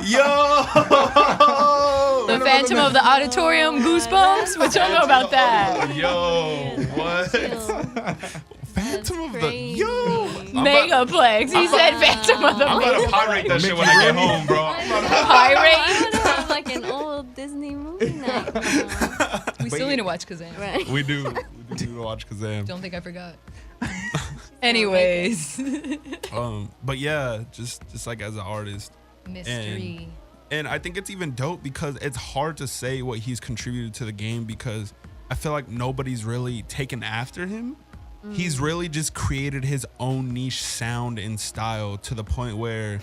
Yo. The Phantom of the Auditorium, Goosebumps. What y'all know about that? Yo, what? Chill. Phantom of the crazy. yo. Megaplex. He said Phantom of the I'm about to pirate that shit when I get home, bro. I'm about to- Pirate. I don't know, like an old Disney movie night. We still need to watch Kazam. Right. We do need to watch Kazam. Don't think I forgot. Anyways, But yeah, just like as an artist. mystery. And I think it's even dope because it's hard to say what he's contributed to the game because I feel like nobody's really taken after him. He's really just created his own niche sound and style to the point where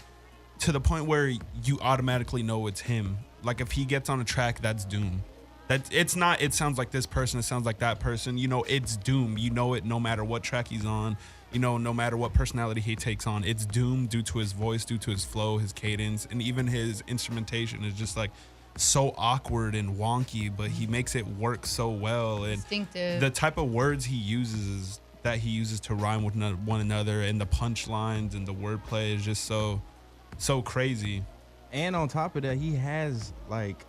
you automatically know it's him. Like if he gets on a track, that's Doom. It's not, it sounds like this person, it sounds like that person. You know, it's Doom. You know it no matter what track he's on. You know, no matter what personality he takes on, it's Doom due to his voice, due to his flow, his cadence, and even his instrumentation is just like so awkward and wonky, but he makes it work so well. And Instinctive. the type of words he uses to rhyme with one another, and the punchlines and the wordplay is just so crazy. And on top of that, he has like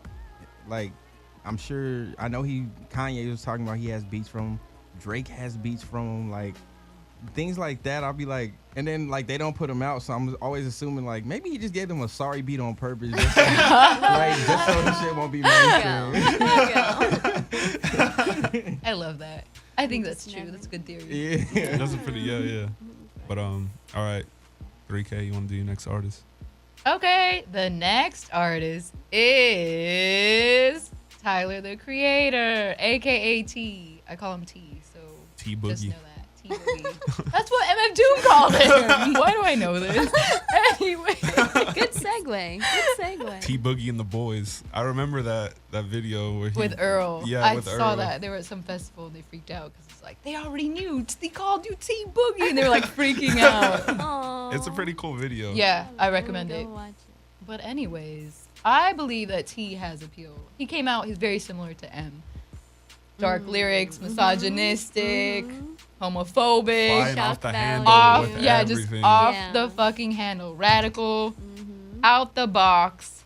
I'm sure, I know Kanye was talking about he has beats from Drake has beats from him, like things like that. I'll be like, and then like they don't put them out, so I'm always assuming like maybe he just gave them a sorry beat on purpose, just so, right? Just so the shit won't be mainstream. I love that. I think We that's just true. never- That's a good theory. Yeah. That's a pretty yeah. But all right, 3K. You want to do your next artist? Okay, the next artist is Tyler the Creator, aka T. I call him T, so T just Boogie. know that. T Boogie. That's what MF Doom called him. Why do I know this? Anyway. Good segue. Good segue. T Boogie and the Boys. I remember that video where he, With Earl. Yeah, I with saw Earl. that. They were at some festival and they freaked out because it's like, they already knew. They called you T Boogie. And they were like freaking out. Aw. It's a pretty cool video. Yeah, I I'm gonna recommend go it. watch it. But anyways, I believe that T has appeal. He came out, he's very similar to M. Dark lyrics, misogynistic, homophobic, Flying Shock off the value. handle off, with yeah, everything. just off Yeah. the fucking handle. Radical, out the box.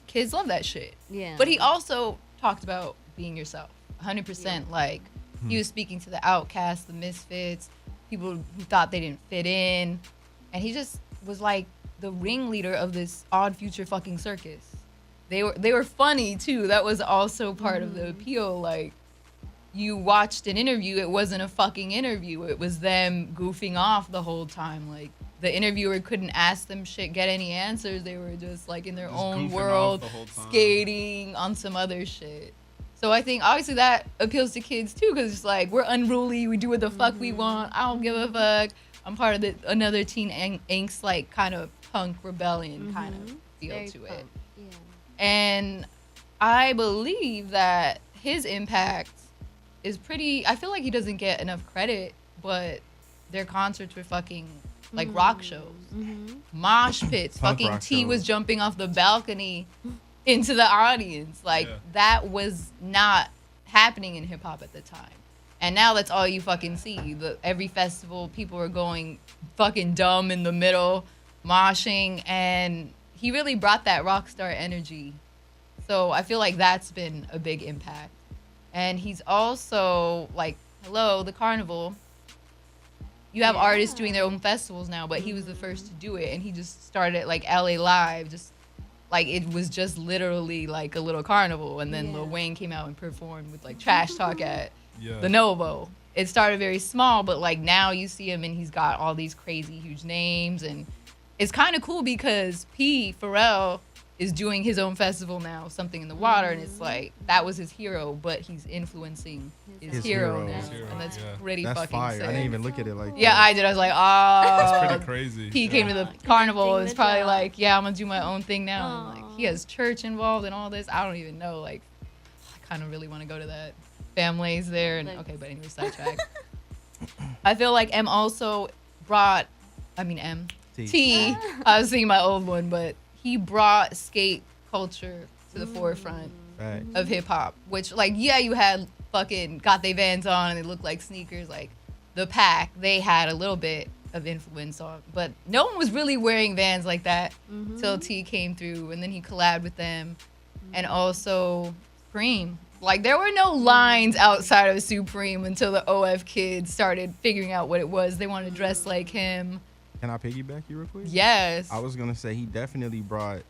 Kids love that shit. Yeah. But he also talked about being yourself. 100% like he was speaking to the outcasts, the misfits, people who thought they didn't fit in. And he just was like the ringleader of this odd future fucking circus. They were funny too. That was also part of the appeal. Like you watched an interview, it wasn't a fucking interview. It was them goofing off the whole time. Like the interviewer couldn't ask them shit, get any answers. They were just like in their Just own goofing off world, the whole time. skating on some other shit. So I think obviously that appeals to kids too, because it's like we're unruly, we do what the fuck we want. I don't give a fuck. I'm part of another teen angst, like kind of punk rebellion kind of feel Very to it. punk. Yeah. And I believe that his impact is pretty. I feel like he doesn't get enough credit, but their concerts were fucking like rock shows, mosh pits. Punk Fucking rock T was shows. jumping off the balcony into the audience. Like Yeah. that was not happening in hip hop at the time. And now that's all you fucking see. Every festival, people are going fucking dumb in the middle, moshing, and he really brought that rock star energy. So I feel like that's been a big impact. And he's also like, hello, the carnival. You have artists doing their own festivals now, but he was the first to do it, and he just started like LA Live, just like it was just literally like a little carnival, and then Yeah. Lil Wayne came out and performed with like Trash Talk at Yeah. the Novo. It started very small, but like now you see him and he's got all these crazy huge names, and it's kind of cool because Pharrell is doing his own festival now, Something in the Water, and it's like that was his hero, but he's influencing his, His hero hero. now, His hero, and that's yeah. pretty That's fucking fire. sick. I didn't even look at it like Yeah, that. I did. I was like, That's oh, pretty crazy. he came to the Connecting carnival. the It's probably dots. like, yeah, I'm gonna do my own thing now. And, like, he Aw. has church involved and all this. I don't even know. Like, I kind of really want to go to that. Family's there, and Like- okay, but anyway, sidetrack. I feel like M also brought. I mean M. T. I was thinking my old one, but he brought skate culture to the forefront Right. of hip hop, which like yeah, you had fucking got they Vans on and they looked like sneakers. Like the Pack, they had a little bit of influence on, but no one was really wearing Vans like that till T came through, and then he collabed with them, and also Supreme. Like there were no lines outside of Supreme until the OF kids started figuring out what it was. They wanted to dress like him. Can I piggyback you real quick? Yes. I was gonna say he definitely brought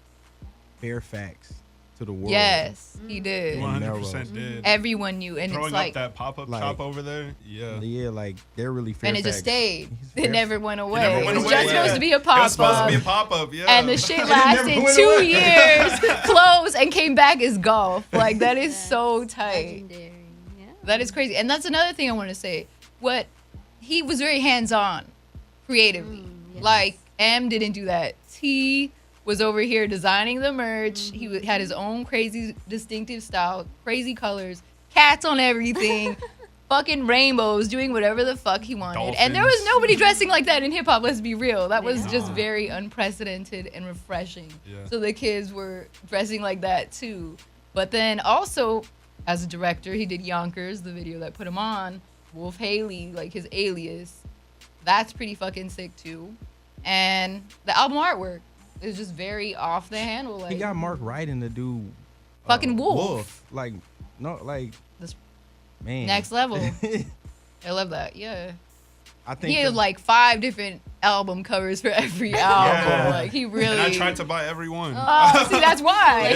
Fairfax to the world. Yes, he did. 100% did. Everyone knew, and Throwing it's like, up that pop-up like- shop over there. Yeah. Yeah, like they're really Fairfax. and it just stayed. He's It never went away. never It went was away, just yeah. supposed to be a It was supposed to pop-up. be a pop-up, yeah. And the shit never lasted went 2 away. years, closed, and came back as golf. Like that is Yes. so tight. Legendary. Yeah. That is crazy. And that's another thing I want to say. What he was very hands-on creatively. yes. Like M didn't do that. T was over here designing the merch. He had his own crazy distinctive style, crazy colors, cats on everything. Fucking rainbows, doing whatever the fuck he wanted. And there was Dolphins. nobody dressing like that in hip hop, let's be real. That was Yeah. just very unprecedented and refreshing. Yeah. So the kids were dressing like that too. But then also, as a director, he did Yonkers, the video that put him on. Wolf Haley, like his alias. That's pretty fucking sick too. And the album artwork is just very off the handle. Like He got Mark Ryden to do Fucking Wolf. Like no, like This- man. Next level. I love that. Yeah. I think He had like 5 different album covers for every album. Yeah. Like he really. And I tried to buy every one. Oh, see, that's why.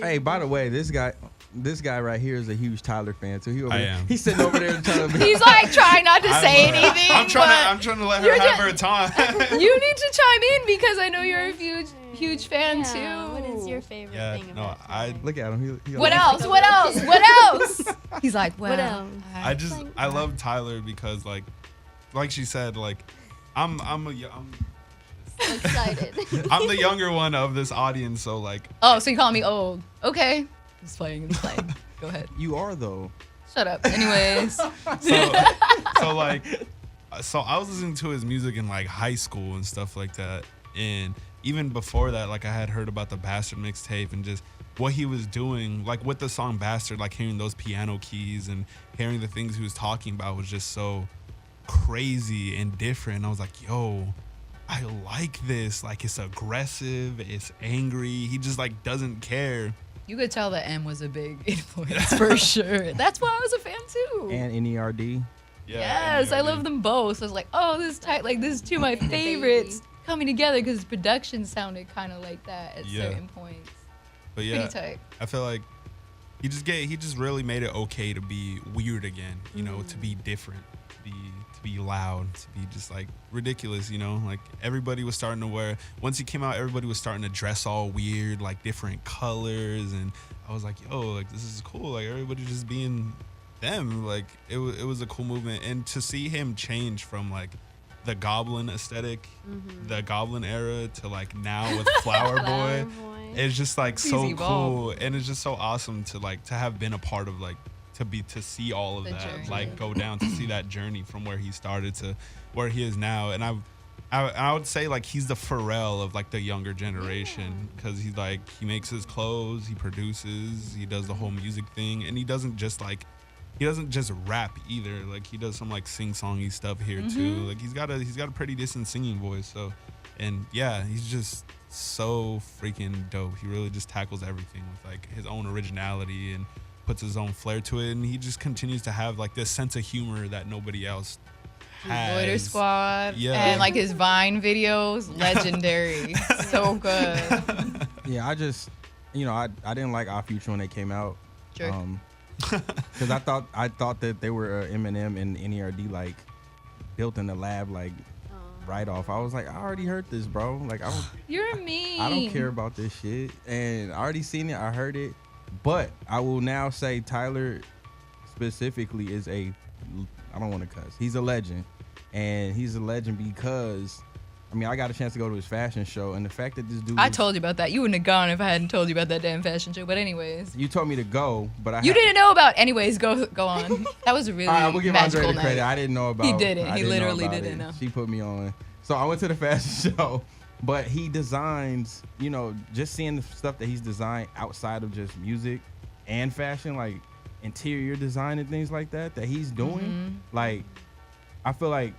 hey, by the way, this guy right here is a huge Tyler fan. So I am. he's sitting over there trying to. He's like trying not to say anything. I'm trying to let her you're have just- her time. You need to chime in because I know you're a huge fan Yeah, too. what is your favorite Yeah, thing no, about I Tyler? Look at him. He What like- else? What else? What else? He's like, well, What else? I love Tyler because like she said, like I'm So excited. I'm the younger one of this audience, so like Oh, so you call me old? Okay. It's playing. Go ahead. You are though. Shut up. Anyways. so I was listening to his music in like high school and stuff like that, and even before that, like I had heard about the Bastard mixtape and just what he was doing, like with the song Bastard, like hearing those piano keys and hearing the things he was talking about was just so crazy and different. I was like, yo, I like this. Like it's aggressive, it's angry. He just like doesn't care. You could tell that M was a big influence for sure. That's why I was a fan too. And NERD. Yes, I love them both. So I was like, oh, this type, like this is two of my favorites coming together because his production sounded kind of like that at certain points. But yeah, Pretty tight. I feel like he just really made it okay to be weird again, you know, to be different, to be loud, to be just like ridiculous, you know, like everybody was starting to wear, once he came out, everybody was starting to dress all weird, like different colors. And I was like, yo, like this is cool. Like everybody just being them. Like it was a cool movement. And to see him change from like the Goblin aesthetic, the Goblin era to like now with Flower Boy. It's just like so He's evolved. cool, and it's just so awesome to have been a part of, like to see all of The that journey. like go down, to see that journey from where he started to where he is now. And I would say like he's the Pharrell of like the younger generation, because he's like, he makes his clothes, he produces, he does the whole music thing, and he doesn't just rap either. Like he does some like sing-songy stuff here too. Like he's got a pretty decent singing voice. So, and yeah, he's just so freaking dope. He really just tackles everything with like his own originality and puts his own flair to it. And he just continues to have like this sense of humor that nobody else has. Loiter Squad. Yeah. And like his Vine videos, legendary. So good. Yeah, I just, I didn't like Our Future when they came out. Sure. Because I thought that they were Eminem and NERD like built in the lab like right off. I was like, I already heard this, bro. Like You're mean. I don't care about this shit, and I already seen it. I heard it, but I will now say Tyler specifically is I don't want to cuss. He's a legend, and he's a legend because. I mean, I got a chance to go to his fashion show, and the fact that this dude. I told you about that. You wouldn't have gone if I hadn't told you about that damn fashion show. But anyways. You told me to go, but You didn't know about. Anyways, go on. That was a really All right, we'll give magical Andre the credit. night. I didn't know about. He didn't. I He didn't know literally about didn't it. know. She put me on. So I went to the fashion show, but he designs. Just seeing the stuff that he's designed outside of just music and fashion, like interior design and things like that he's doing. Like, I feel like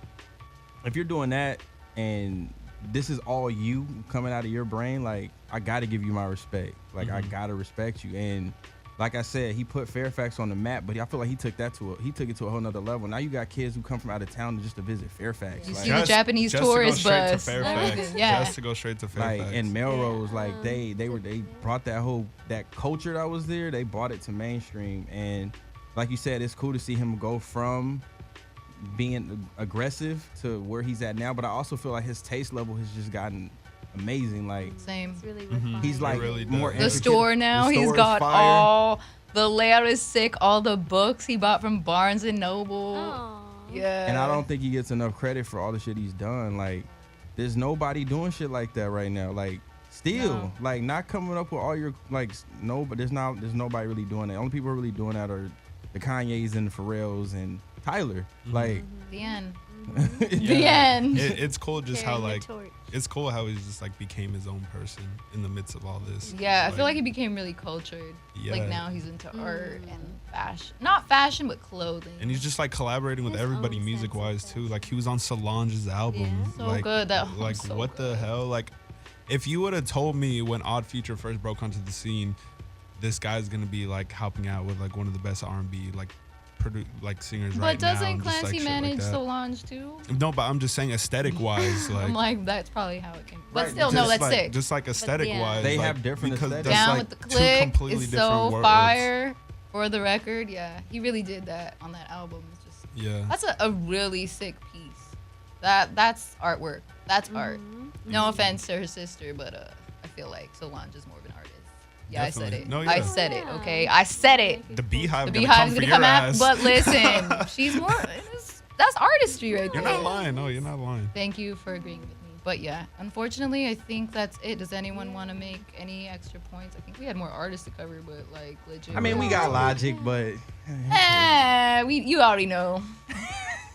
if you're doing that and this is all you coming out of your brain, like I gotta give you my respect. Like I gotta respect you. And like I said, he put Fairfax on the map, but I feel like he took it to a whole nother level. Now you got kids who come from out of town just to visit Fairfax. You Like, see the Japanese tourist bus. To Fairfax. Yeah. Just to go straight to Fairfax. like, and Melrose, like they brought that culture that was there. They brought it to mainstream, and like you said, it's cool to see him go from being aggressive to where he's at now. But I also feel like his taste level has just gotten amazing. Like Same. It's really refined. he's like really more does. The intricate. store now, The he's store is got fire. all the layout is sick. All the books he bought from Barnes and Noble. Aw. Yeah. And I don't think he gets enough credit for all the shit he's done. Like, there's nobody doing shit like that right now. Like, still, No. like, not coming up with all your but there's nobody really doing that. Only people who are really doing that are the Kanyes and the Pharrells and Tyler. Like, The end. Yeah. The end. It's cool just how Carrying the like torch. it's cool how he's just like became his own person in the midst of all this. Yeah, I feel like he became really cultured. Yeah. Like now he's into art and fashion. Not fashion, but clothing. And he's just like collaborating with His everybody own music wise sense of too. Like he was on Solange's album. Yeah. So like, good. That like so what the good. hell? Like if you would have told me when Odd Future first broke onto the scene this guy's gonna be like helping out with like one of the best R&B like singers But right now. doesn't and just, Clancy like, shit like manage that. Solange too? No, but I'm just saying aesthetic wise, like. I'm like, that's probably how it came. But Right, still, no, just that's like, sick. Just like aesthetic yeah. wise, They like, have different because aesthetics. that's Down like with the two click completely is different so worlds. fire. For the record, yeah, he really did that on that album. It's just Yeah. that's a really sick piece. That's artwork. That's art. No offense to her sister, but I feel like Solange is more of an artist. Yeah, Definitely. I said it. No, I yeah. said it. Okay, I said it. The Beehive. The gonna Beehive's come gonna for come your after. ass. But listen, she's more. That's artistry right You're there. not lying. No, you're not lying. Thank you for agreeing with me. But yeah, unfortunately, I think that's it. Does anyone want to make any extra points? I think we had more artists to cover, but like legit. I mean, we got Logic, but You already know.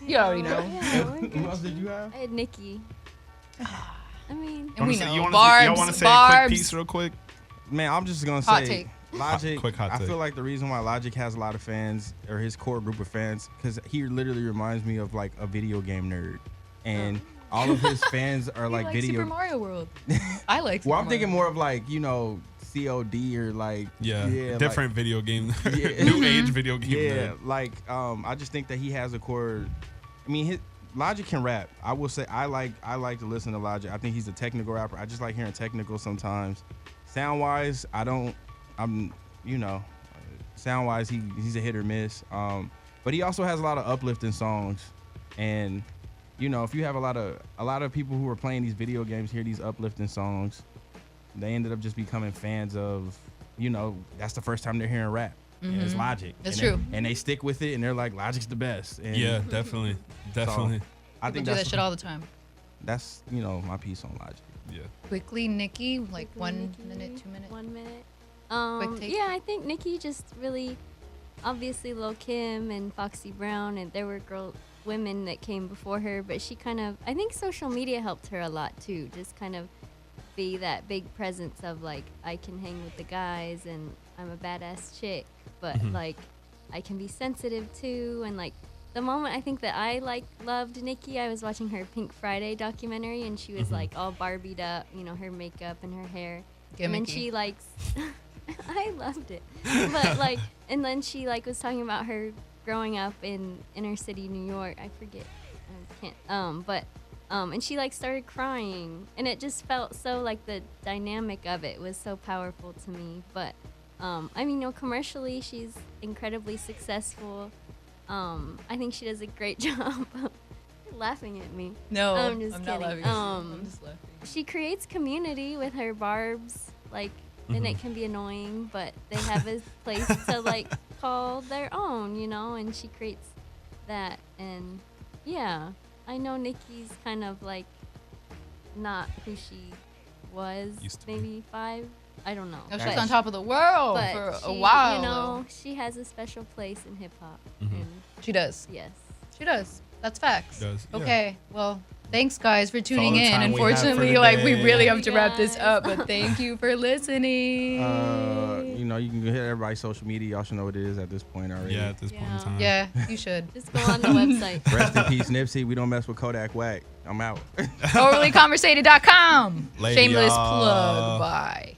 You already know. Yeah, we're who good. else did you have? I had Nikki. I mean, And we know. Y'all Barbs, want to say a quick Barbs. piece real quick? Man, I'm just gonna Hot say take. Logic. Quick hot I take. feel like the reason why Logic has a lot of fans, or his core group of fans, because he literally reminds me of like a video game nerd, and all of his fans are You like video. Super Mario World. I like. Super Well, I'm thinking Mario. more of like COD or like Different video game. Yeah. New age video game. Yeah, nerd. like I just think that he has a core. I mean, his Logic can rap. I will say I like to listen to Logic. I think he's a technical rapper. I just like hearing technical sometimes. Sound wise, sound wise he's a hit or miss. But he also has a lot of uplifting songs, and if you have a lot of people who are playing these video games hear these uplifting songs, they ended up just becoming fans of. That's the first time they're hearing rap. And it's Logic. That's and true. And they stick with it, and they're like, Logic's the best. And Yeah, definitely. Definitely. I People think do that's that shit all the time. that's my piece on Logic. Yeah. Quickly, Nikki, like Quickly, 1 Nikki, minute, 2 minutes. 1 minute. Quick take. Yeah, I think Nikki just really, obviously Lil Kim and Foxy Brown, and there were women that came before her, but she kind of, I think social media helped her a lot too, just kind of be that big presence of like, I can hang with the guys and I'm a badass chick, but like I can be sensitive too, and like the moment I think that I like loved Nikki, I was watching her Pink Friday documentary, and she was like all Barbied up, her makeup and her hair, and then Gimmicky. she likes, I loved it, but like, and then she like was talking about her growing up in inner city New York. I forget, I can't, and she like started crying, and it just felt so like the dynamic of it was so powerful to me. But I mean, commercially she's incredibly successful. I think she does a great job. You're laughing at me. No, I'm just not kidding. laughing. I'm just laughing. She creates community with her barbs, like, and it can be annoying, but they have a place to like call their own, and she creates that. And yeah, I know Nikki's kind of like not who she was Used to be. maybe 5. I don't know. No, she's But- on top of the world but for a she, while. though. she has a special place in hip hop. Mhm. And She does. yes. She does. That's facts. Does, yeah. Okay. Well, thanks guys for tuning the in. time we have for Unfortunately, like we today. really have to wrap Guys. this up, but thank you for listening. You can hit everybody's social media. Y'all should know what it is at this point already. Yeah, at this point in Yeah. time. Yeah, you should. Just go on the website. Rest in peace, Nipsey. We don't mess with Kodak Whack. I'm out. Overlyconversated.com. Later, Shameless y'all. plug. Bye.